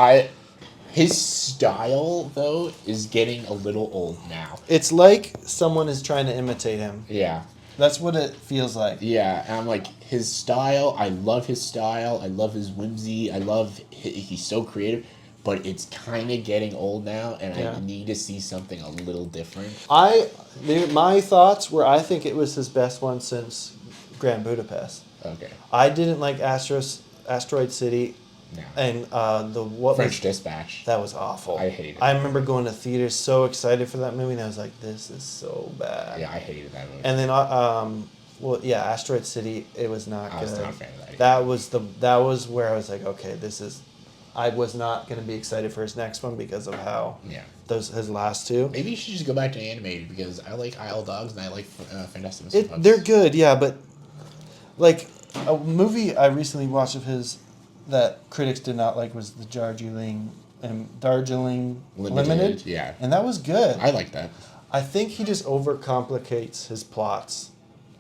His style though is getting a little old now. It's like someone is trying to imitate him. Yeah. That's what it feels like. Yeah, and I'm like his style. I love his style. I love his whimsy. I love he's so creative, but it's kind of getting old now, and Yeah. I need to see something a little different. My thoughts were I think it was his best one since Grand Budapest. Okay. I didn't like Asteroid City. No. And French Dispatch. That was awful. I hated it. I remember going to theaters so excited for that movie, and I was like, "This is so bad." Yeah, I hated that movie. And then, Asteroid City. It was not good. I was not a fan of that. That was where I was like, "Okay, this is." I was not going to be excited for his next one because of how his last two. Maybe you should just go back to animated because I like Isle Dogs and I like Fantastic Mr. Fox. They're good, yeah, but like a movie I recently watched of his that critics did not like was the Darjeeling Limited. Yeah. And that was good. I like that. I think he just overcomplicates his plots.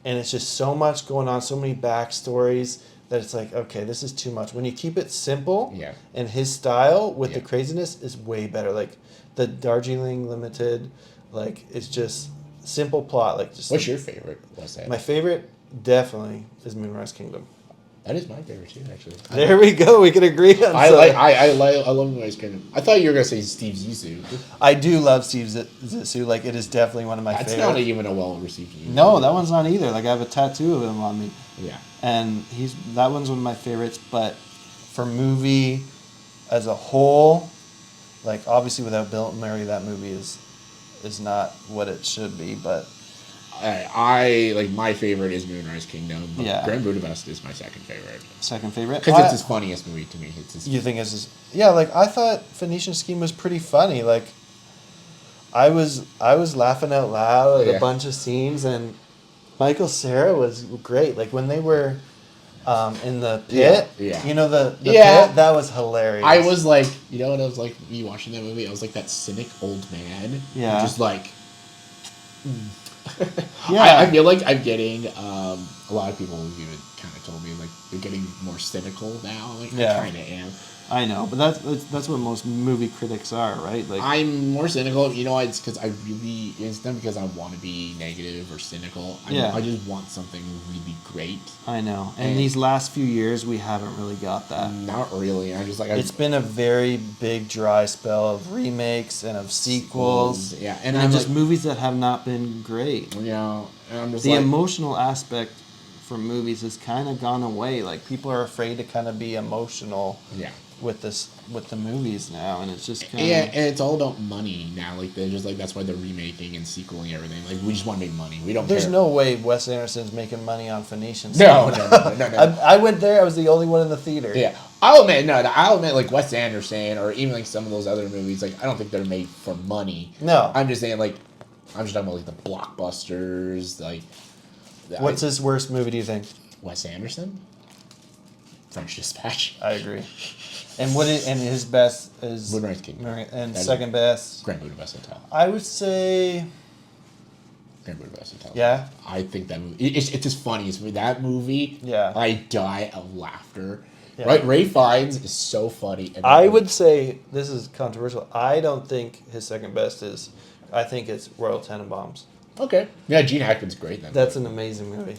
And it's just so much going on, so many backstories that it's like, okay, this is too much. When you keep it simple and his style with the craziness is way better. Like the Darjeeling Limited, like it's just simple plot. Like just What's your favorite? What's that? My favorite definitely is Moonrise Kingdom. That is my favorite too, actually. There we go. We can agree on. I love Moonrise Kingdom. I thought you were gonna say Steve Zissou. I do love Steve Zissou. Like it is definitely one of my favorites. That's not even a well received movie. No, that one's not either. Like I have a tattoo of him on me. Yeah. And that one's one of my favorites. But for movie as a whole, like obviously without Bill Murray, that movie is not what it should be. But I like my favorite is Moonrise Kingdom. But Yeah. Grand Budapest is my second favorite. Second favorite? Because it's his funniest movie to me. You think it's his... Yeah, like I thought Phoenician Scheme was pretty funny. Like I was laughing out loud at a bunch of scenes, and Michael Cera was great. Like when they were in the pit, you know the pit, that was hilarious. I was like, you know what I was like me watching that movie? I was like that cynic old man. Yeah. Just like. Yeah. I feel like I'm getting a lot of people even kind of told me like they're getting more cynical now. Like I kind of am. I know, but that's what most movie critics are, right? Like I'm more cynical. You know, it's because it's not because I want to be negative or cynical. I just want something really great. I know. And these last few years, we haven't really got that. Not really. I'm just like it's been a very big dry spell of remakes and of sequels. Yeah, and just like, movies that have not been great. You know, and I'm just the emotional aspect for movies has kind of gone away. Like people are afraid to kind of be emotional. Yeah. With the movies now, and it's just kind of... and it's all about money now. Like they're just like that's why they're remaking and sequeling everything. Like we just want to make money. We don't. There's care. no way Wes Anderson's making money on Phoenician. No. I went there. I was the only one in the theater. Yeah, I'll admit like Wes Anderson or even like some of those other movies. Like I don't think they're made for money. No, I'm just saying like I'm just talking about like the blockbusters. Like What's his worst movie, do you think? Wes Anderson? French Dispatch. I agree. And his best is Moonrise Kingdom. And second best, Grand Budapest Hotel. I would say. Grand Budapest Hotel. Yeah. I think that movie. It's just funny. It's that movie. Yeah. I die of laughter. Yeah. Right, Ray Fiennes is so funny. I would say this is controversial. I don't think his second best is. I think it's Royal Tenenbaums. Okay. Yeah, Gene Hackman's great. Then. That's an amazing movie.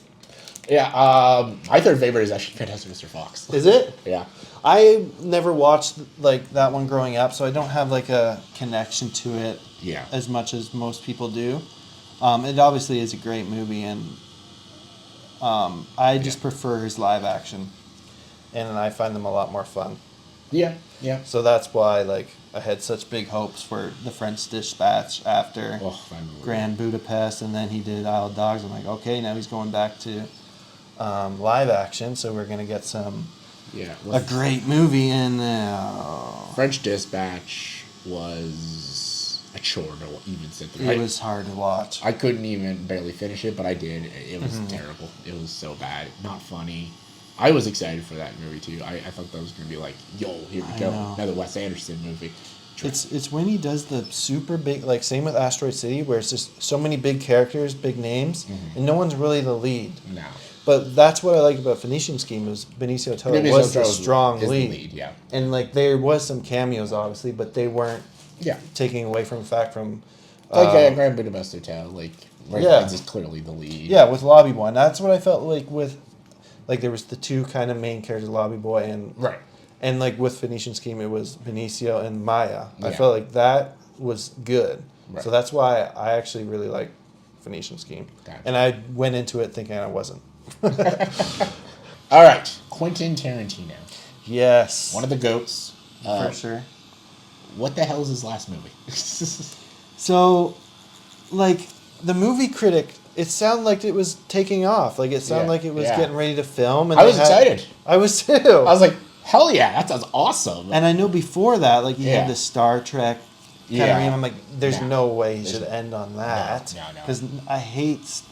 Yeah. My third favorite is actually Fantastic Mr. Fox. Is it? Yeah. I never watched like that one growing up, so I don't have like a connection to it. Yeah. As much as most people do. It obviously is a great movie, and I just prefer his live action, and I find them a lot more fun. Yeah. Yeah. So that's why like I had such big hopes for the French Dispatch after Grand Budapest, and then he did Isle of Dogs. I'm like, okay, now he's going back to live action, so we're gonna get some a great movie. And French Dispatch was a chore to even sit through. It was hard to watch. I couldn't even barely finish it, but I did. It was terrible. It was so bad. Not funny. I was excited for that movie too. I thought that was going to be like, yo, here we go. Another Wes Anderson movie. It's when he does the super big, like same with Asteroid City, where it's just so many big characters, big names, and no one's really the lead. No. But that's what I liked about Phoenician Scheme was Benicio del Toro was the strong lead. Yeah. And like there was some cameos obviously, but they weren't taking away from the fact from Grand Budapest Hotel, like Ray Fiennes is clearly the lead. Yeah, with Lobby Boy. And that's what I felt like with there was the two kind of main characters, Lobby Boy and and like with Phoenician Scheme it was Benicio and Maya. Yeah. I felt like that was good. Right. So that's why I actually really like Phoenician Scheme. Gotcha. And I went into it thinking I wasn't. All right, Quentin Tarantino. Yes. One of the GOATs. For sure. What the hell is his last movie? So, like, the movie critic, it sounded like it was taking off. Like, it sounded like it was getting ready to film. And I was excited. I was too. I was like, hell yeah, that sounds awesome. And I know before that, like, he had the Star Trek kind of I'm like, there's no way he should end on that. No. Because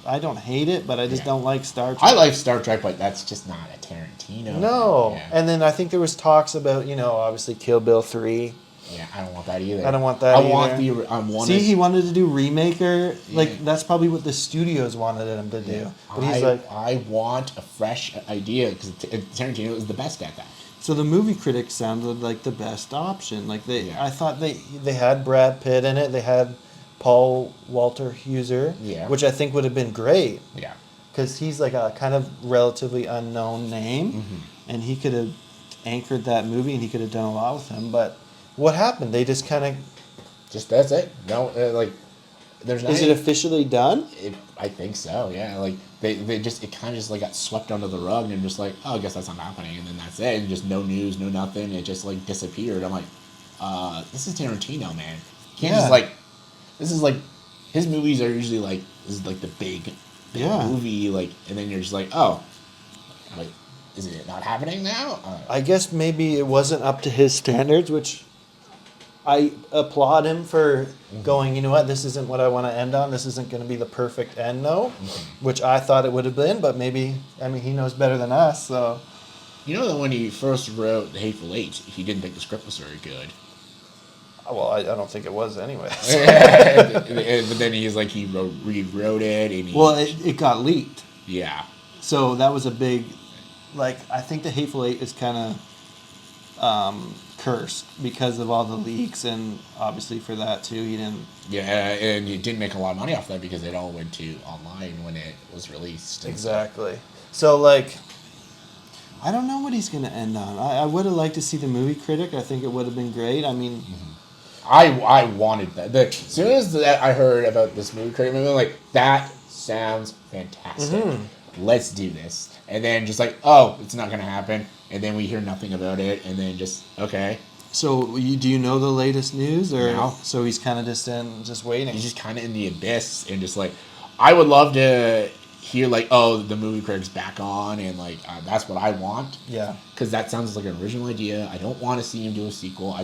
I don't hate it, but I just don't like Star Trek. I like Star Trek, but that's just not a Tarantino. No. Yeah. And then I think there was talks about, obviously Kill Bill 3. Yeah, I don't want that either. I don't want that either. See, he wanted to do Remaker. Like, that's probably what the studios wanted him to do. Yeah. But he's like... I want a fresh idea, because Tarantino is the best at that. So the movie critics sounded like the best option. Like I thought they had Brad Pitt in it. They had Paul Walter Hauser, which I think would have been great. Yeah, because he's like a kind of relatively unknown name, and he could have anchored that movie, and he could have done a lot with him. But what happened? They just kind of that's it. No, there's not. Is it officially done? I think so. Yeah, like they just it kind of just like got swept under the rug and just like, oh, I guess that's not happening, and then that's it, and just no news, no nothing. It just like disappeared. I'm like, this is Tarantino, man. You can't just like, this is like, his movies are usually like, this is like the big movie, like, and then you're just like, oh, like, is it not happening now? I guess maybe it wasn't up to his standards, which I applaud him for going, you know what, this isn't what I want to end on. This isn't going to be the perfect end note, which I thought it would have been, but maybe, he knows better than us, so. You know that when he first wrote The Hateful Eight, he didn't think the script was very good. Well, I don't think it was anyway. But then he's like, he rewrote it. And it got leaked. Yeah. So that was a big, I think The Hateful Eight is kind of cursed because of all the leaks, and obviously for that too, he didn't. Yeah, and he didn't make a lot of money off that because it all went to online when it was released. Exactly. So I don't know what he's going to end on. I would have liked to see the movie critic. I think it would have been great. I mean, I wanted that. As soon as I heard about this movie critic movie, like, that sounds fantastic. Let's do this. And then just like, oh, it's not going to happen. And then we hear nothing about it. And then just, okay. So do you know the latest news? Or no. So he's kind of just waiting. He's just kind of in the abyss. And just like, I would love to hear like, oh, the movie critic's back on. And like, that's what I want. Yeah. Because that sounds like an original idea. I don't want to see him do a sequel. I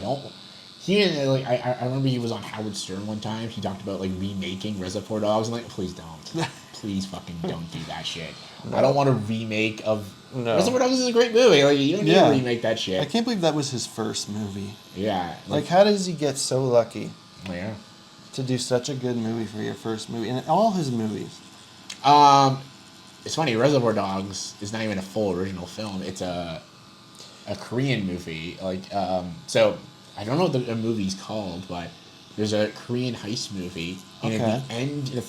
remember he was on Howard Stern one time. He talked about like remaking Reservoir Dogs. I'm like, please don't. please fucking don't do that shit. No. I don't want a remake of. No. Reservoir Dogs is a great movie. Like, you don't need to remake that shit. I can't believe that was his first movie. Yeah. Like, how does he get so lucky Yeah. to do such a good movie for your first movie? And all his movies. It's funny. Reservoir Dogs is not even a full original film. It's a Korean movie. Like, so I don't know what the movie's called, but there's a Korean heist movie, and at the end, the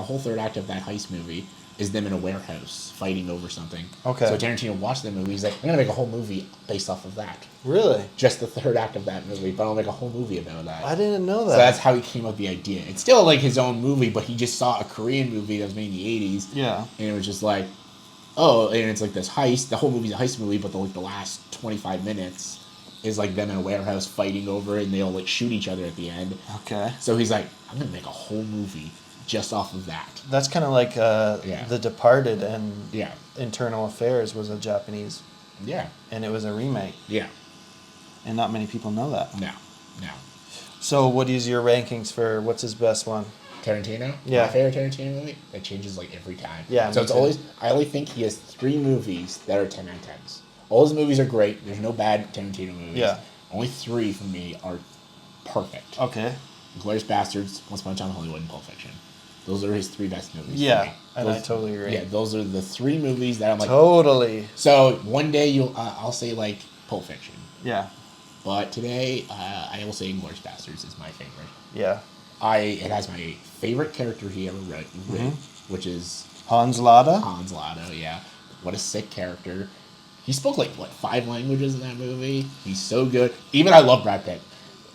whole third act of that heist movie is them in a warehouse fighting over something. Okay. So Tarantino watched the movie. He's like, I'm gonna make a whole movie based off of that. Really? Just the third act of that movie, but I'll make a whole movie about that. I didn't know that. So that's how he came up with the idea. It's still like his own movie, but he just saw a Korean movie that was made in the 80s. Yeah. And it was just like, oh, and it's like this heist. The whole movie's a heist movie, but the last 25 minutes is like them in a warehouse fighting over it, and they all like shoot each other at the end. Okay. So he's like, I'm gonna make a whole movie just off of that. That's kind of like The Departed and Internal Affairs was a Japanese. Yeah. And it was a remake. Yeah. And not many people know that. No. So what is your rankings for what's his best one? Tarantino? Yeah. My favorite Tarantino movie? That changes like every time. Yeah. So it's always, I only think he has 3 movies that are 10 out of 10s. All his movies are great. There's no bad Tarantino movies. Yeah. Only 3 for me are perfect. Okay. Glorious Bastards, Once Upon a Time in Hollywood, and Pulp Fiction. Those are his 3 best movies. Yeah, and I totally agree. Yeah, those are the 3 movies that I'm like. Totally. So one day I'll say like Pulp Fiction. Yeah. But today I will say Glorious Bastards is my favorite. Yeah. It has my favorite character he ever wrote, which is Hans Lada. Hans Lada. Yeah, what a sick character. He spoke like 5 languages in that movie. He's so good. Even I love Brad Pitt.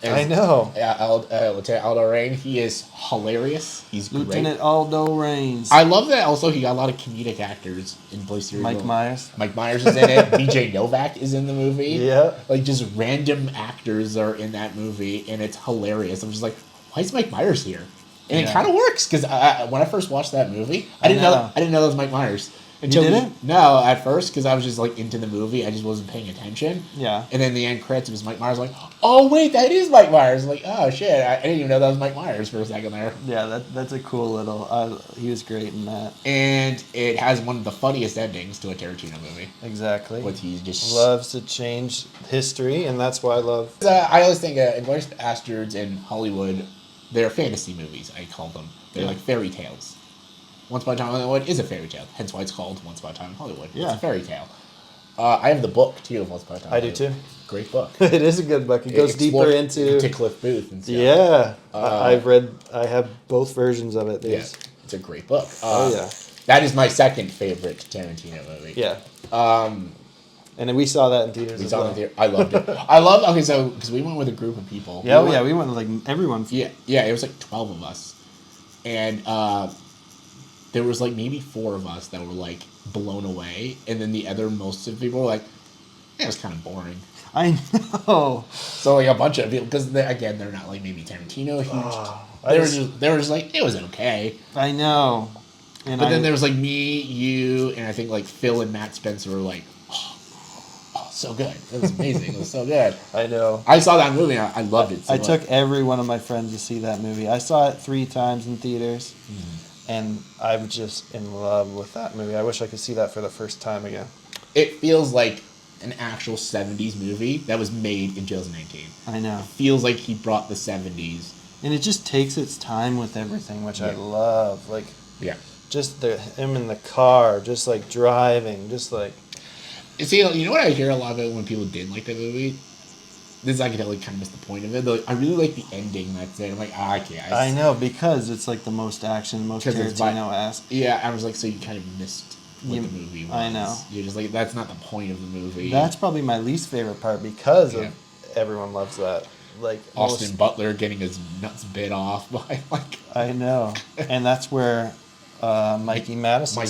I know. Lieutenant Aldo Rain. He is hilarious. He's great. Lieutenant Aldo Rains. I love that. Also, he got a lot of comedic actors in place. Mike Myers. Mike Myers is in it. BJ Novak is in the movie. Yeah. Like just random actors are in that movie, and it's hilarious. I'm just like, why is Mike Myers here? And it kind of works because when I first watched that movie, I didn't know that was Mike Myers. Until you didn't? No, at first, because I was just like into the movie, I just wasn't paying attention. Yeah. And then the end credits was Mike Myers. Like, oh wait, that is Mike Myers. I'm like, oh shit, I didn't even know that was Mike Myers for a second there. Yeah, that's a cool little. He was great in that. And it has one of the funniest endings to a Tarantino movie. Exactly. What he just loves to change history, and that's why I love. I always think Inglourious Basterds in Hollywood, they're fantasy movies. I call them. They're like fairy tales. Once Upon a Time in Hollywood is a fairy tale, hence why it's called Once Upon a Time in Hollywood. Yeah. It's a fairy tale. I have the book too of Once Upon a Time. I do too. Great book. It is a good book. It goes deeper into Cliff Booth and stuff. Yeah, I have both versions of it. Yeah, it's a great book. Yeah, that is my second favorite Tarantino movie. Yeah. And then we saw that in theaters. We saw it in theaters. I loved it. Because we went with a group of people. Yeah, we went with like everyone. Yeah, it was like 12 of us, and there was like maybe 4 of us that were like blown away, and then most of the people were like, it was kind of boring. I know. So like a bunch of people, because again, they're not like maybe Tarantino huge. They were just like, it was okay. I know. But then there was like me, you, and I think like Phil and Matt Spencer were like, oh, so good. It was amazing. It was so good. I know. I saw that movie. I loved it so I much. took every one of my friends to see that movie. I saw it 3 times in theaters. And I'm just in love with that movie. I wish I could see that for the first time again. It feels like an actual 70s movie that was made in 2019. I know. It feels like he brought the 70s. And it just takes its time with everything, which I love. Like, just him in the car, just like driving, just like... See, you know what I hear a lot of it when people didn't like the movie? This I could totally kind of miss the point of it. Though I really like the ending. That's it. I'm like, I can't. I know, because it's like the most action, most Tarantino-esque. Yeah, I was like, so you kind of missed what the movie was. I know. You're just like, that's not the point of the movie. That's probably my least favorite part because of everyone loves that. Like Austin Butler getting his nuts bit off by like. I know, and that's where Mikey Madison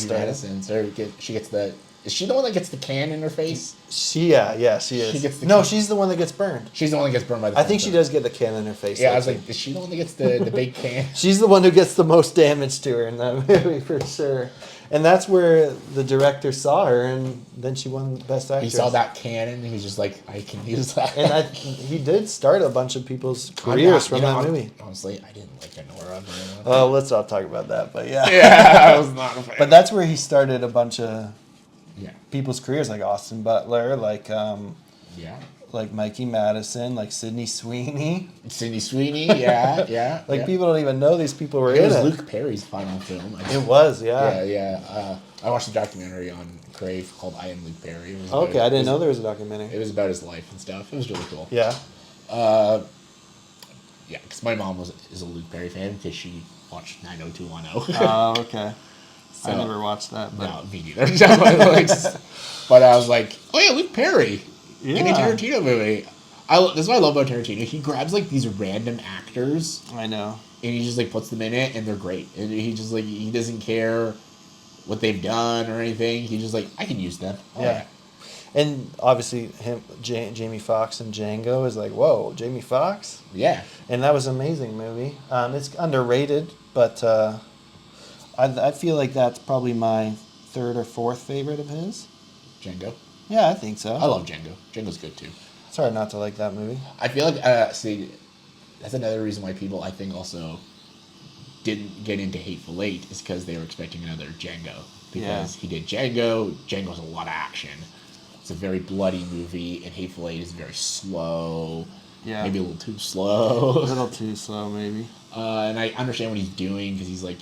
started. She gets the. Is she the one that gets the can in her face? She is. She's the one that gets burned. She's the one that gets burned by the I think she does get the can in her face. Yeah, I was like, is she the one that gets the big can? She's the one who gets the most damage to her in that movie, for sure. And that's where the director saw her, and then she won Best Actress. He saw that cannon, and he was just like, I can use that. And he did start a bunch of people's careers from that movie. Honestly, I didn't like Nora. Oh, let's not talk about that, but yeah. Yeah, I was not a fan. But that's where he started a bunch of Yeah. people's careers, like Austin Butler, like Yeah. like Mikey Madison, like Sydney Sweeney. Sydney Sweeney, yeah. Like yeah. people don't even know these people were It in was it. Luke Perry's final film. It was, yeah. Yeah. I watched a documentary on Crave called I Am Luke Perry. It was Okay, I didn't know there was a documentary. It was about his life and stuff. It was really cool. Yeah. Yeah, because my mom is a Luke Perry fan because she watched 90210. Oh, okay. So, I never watched that. But. No, me neither. But I was like, oh yeah, Luke Perry in a Tarantino movie. That's what I love about Tarantino. He grabs like these random actors. I know. And he just like puts them in it, and they're great. And he just like he doesn't care what they've done or anything. He's just like, I can use them. Oh, yeah. And obviously, Jamie Foxx and Django is like, whoa, Jamie Foxx? Yeah. And that was an amazing movie. It's underrated, but I feel like that's probably my third or fourth favorite of his. Django. Yeah, I think so. I love Django. Django's good too. It's hard not to like that movie. I feel like see, that's another reason why people I think also didn't get into Hateful Eight is because they were expecting another Django. Because he did Django. Django's a lot of action. It's a very bloody movie, and Hateful Eight is very slow. Yeah. Maybe a little too slow. A little too slow, maybe. And I understand what he's doing because he's like,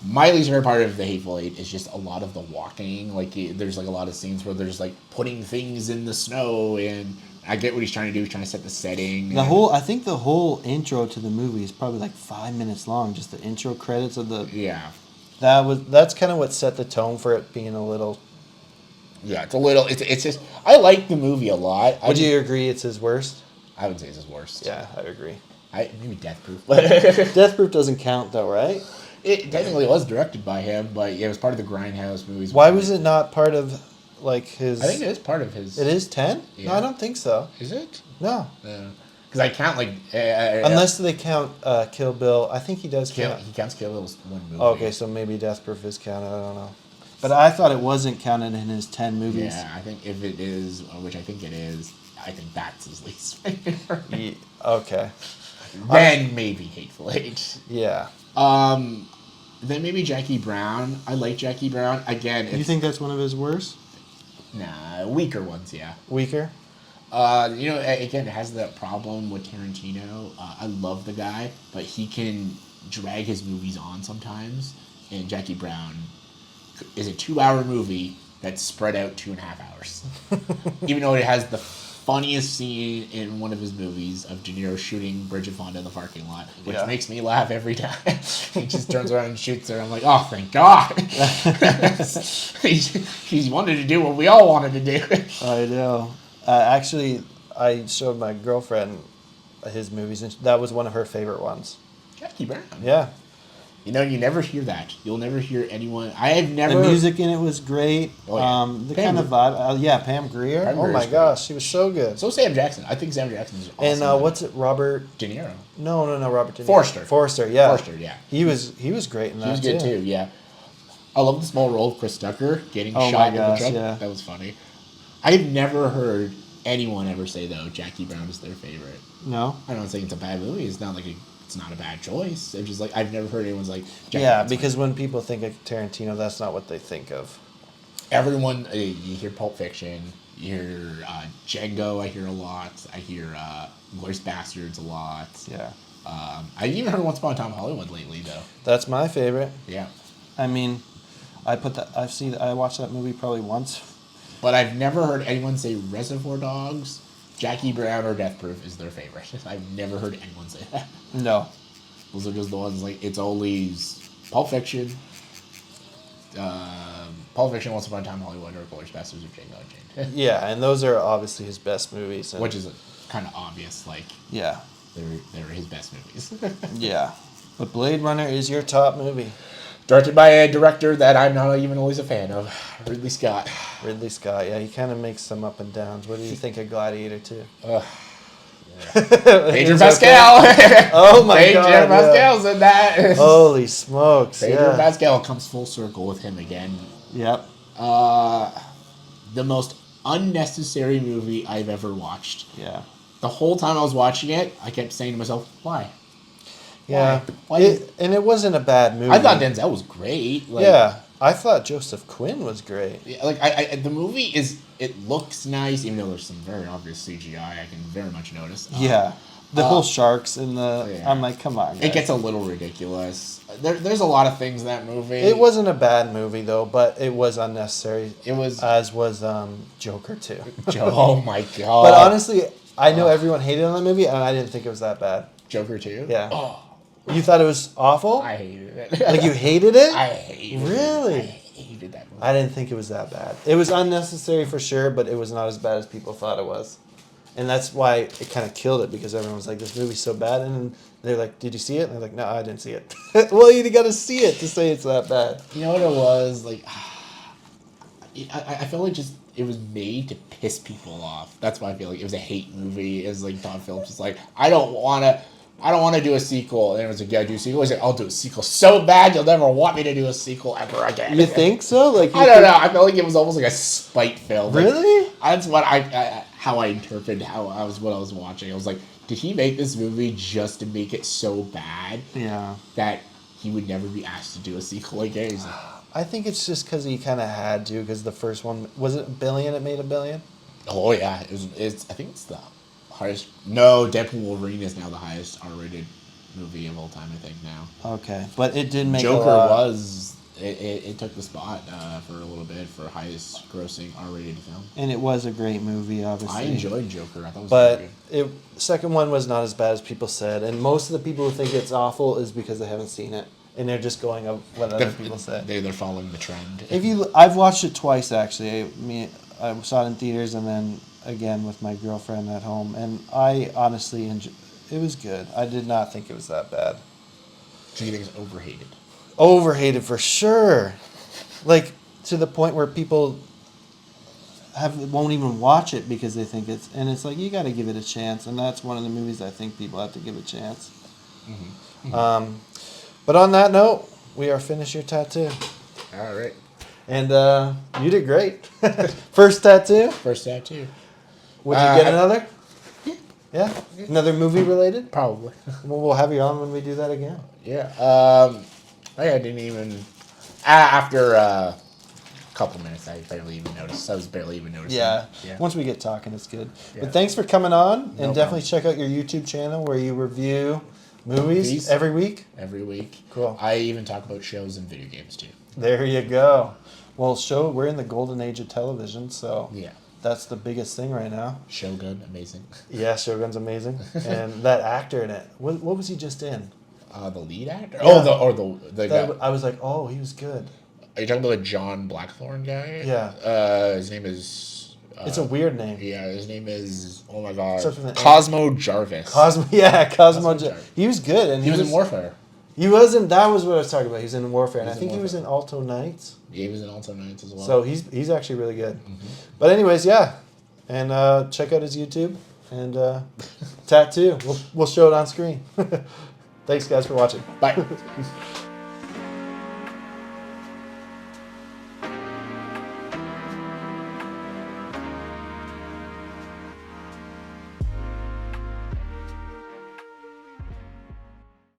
my least favorite part of the Hateful Eight is just a lot of the walking. Like, there's like a lot of scenes where there's like putting things in the snow, and I get what he's trying to do. He's trying to set the setting. I think the whole intro to the movie is probably like 5 minutes long. Just the intro credits of the. Yeah. That's kind of what set the tone for it being a little. Yeah, it's a little. It's just. I like the movie a lot. Would you agree it's his worst? I would say it's his worst. Yeah, I agree. Maybe Death Proof. Death Proof doesn't count though, right? It technically was directed by him, but yeah, it was part of the Grindhouse movies. Why was it not part of like his? I think it is part of his. It is 10? Yeah. No, I don't think so. Is it? No. Because I count like. Unless they count Kill Bill. I think he does count. He counts Kill Bill as one movie. Oh, okay, so maybe Death Proof is counted. I don't know. But I thought it wasn't counted in his 10 movies. Yeah, I think if it is, which I think it is, I think that's his least favorite. Okay. Then maybe Hateful Eight. Yeah. Then maybe Jackie Brown. I like Jackie Brown. Again, You think that's one of his worst? Nah, weaker ones, yeah. Weaker? Again, it has that problem with Tarantino. I love the guy, but he can drag his movies on sometimes. And Jackie Brown is a 2-hour movie that's spread out 2.5 hours. Even though it has the funniest scene in one of his movies of De Niro shooting Bridget Fonda in the parking lot, which makes me laugh every time. He just turns around and shoots her. I'm like, oh, thank God. He's wanted to do what we all wanted to do. I know. Actually, I showed my girlfriend his movies, and that was one of her favorite ones. Jackie Brown. Yeah. You never hear that. You'll never hear anyone. I have never. The music in it was great. Oh, yeah. The kind of vibe. Pam Grier. Oh my gosh, she was so good. So Sam Jackson. I think Sam Jackson is awesome. And what's it? Robert De Niro. No, Robert De Niro. Forster, yeah. yeah. He was great in that. He was good too. Yeah. I love the small role of Chris Tucker getting shot in the truck. Yeah. That was funny. I've never heard anyone ever say though Jackie Brown is their favorite. No. I don't think it's a bad movie. It's not like it's not a bad choice. It's just like I've never heard anyone's like. Because when people think of Tarantino, that's not what they think of. Everyone, you hear Pulp Fiction, you hear Django. I hear a lot. I hear Glorious Bastards a lot. Yeah. I've even heard Once Upon a Time in Hollywood lately though. That's my favorite. Yeah. I mean, I watched that movie probably once. But I've never heard anyone say Reservoir Dogs, Jackie Brown, or Death Proof is their favorite. I've never heard anyone say that. No. Those are just the ones like it's always Pulp Fiction, Once Upon a Time in Hollywood, or Glorious Bastards, or Django Unchained. Yeah, and those are obviously his best movies. Which is kind of obvious, like yeah, they're his best movies. Yeah, but Blade Runner is your top movie. Directed by a director that I'm not even always a fan of, Ridley Scott. Ridley Scott, yeah, he kind of makes some up and downs. What do you think of Gladiator 2? Pedro Pascal. Oh my Pedro god! Yeah. Pascal's in that. Holy smokes! Pedro Yeah. Pascal comes full circle with him again. Yep. The most unnecessary movie I've ever watched. Yeah. The whole time I was watching it, I kept saying to myself, "Why? Yeah. Why? And it wasn't a bad movie. I thought Denzel was great. Like, yeah. I thought Joseph Quinn was great. yeah, like the movie is. It looks nice, even though there's some very obvious CGI. I can very much notice. Yeah. The whole sharks and the. Yeah. I'm like, come on. Guys. It gets a little ridiculous. There's a lot of things in that movie. It wasn't a bad movie though, but it was unnecessary. It was. As was Joker too. Oh my god! But honestly, I know everyone hated on that movie, and I didn't think it was that bad. Joker 2? Yeah. Oh, You thought it was awful? I hated it. Like you hated it? I hated it. Really? I hated that movie. I didn't think it was that bad. It was unnecessary for sure, but it was not as bad as people thought it was. And that's why it kind of killed it, because everyone was like, this movie's so bad. And then they're like, did you see it? And they're like, no, I didn't see it. Well, you got to see it to say it's that bad. You know what it was? Like, I feel like just it was made to piss people off. That's why I feel like it was a hate movie. It was like Todd Phillips was like, I don't want to do a sequel. And it was like, yeah, do a sequel. He's like, I'll do a sequel so bad you'll never want me to do a sequel ever again. You think so? Like I don't know. I felt like it was almost like a spite film. Like, really? that's what how I interpreted what I was watching. I was like, did he make this movie just to make it so bad that he would never be asked to do a sequel again? He's like, I think it's just because he kind of had to, because the first one, was it $1 billion? It made $1 billion? oh yeah, it's I think it's the highest. No, Deadpool Wolverine is now the highest R-rated movie of all time. I think now. Okay, but it did make Joker a lot. was. It took the spot for a little bit for highest grossing R-rated film. And it was a great movie, obviously. I enjoyed Joker. I thought it was But very good. second one was not as bad as people said, and most of the people who think it's awful is because they haven't seen it, and they're just going of what other people said. They're following the trend. I've watched it twice actually. I saw it in theaters and then again with my girlfriend at home, and I honestly enjoyed. It was good. I did not think it was that bad. Do you think it's overhated? Overhated for sure, like to the point where people won't even watch it because they think it's like you got to give it a chance, and that's one of the movies I think people have to give a chance. Mm-hmm. Mm-hmm. But on that note, we are finished your tattoo. All right. And you did great. First tattoo. First tattoo. Would you get another? Yeah. Another movie related? Probably. Well, we'll have you on when we do that again. Yeah. I didn't even. After a couple minutes, I barely even noticed. I was barely even noticing. Yeah. Once we get talking, it's good. Yeah. But thanks for coming on, and definitely check out your YouTube channel where you review movies every week. Every week. Cool. I even talk about shows and video games too. There you go. Well, we're in the golden age of television, so yeah. That's the biggest thing right now. Shogun, amazing. Yeah, Shogun's amazing. And that actor in it, what was he just in? The lead actor? Yeah. The guy. I was like, oh, he was good. Are you talking about the John Blackthorne guy? Yeah. His name is... it's a weird name. Yeah, his name is... Oh my god. Cosmo Jarvis. Cosmo Jarvis. He was good. And he was in Warfare. He wasn't... That was what I was talking about. He was in Warfare. And I think he was in Alto Knights. Yeah, he was in Alto Knights as well. So he's actually really good. Mm-hmm. But anyways, yeah. And check out his YouTube. And tattoo. We'll show it on screen. Thanks, guys, for watching. Bye.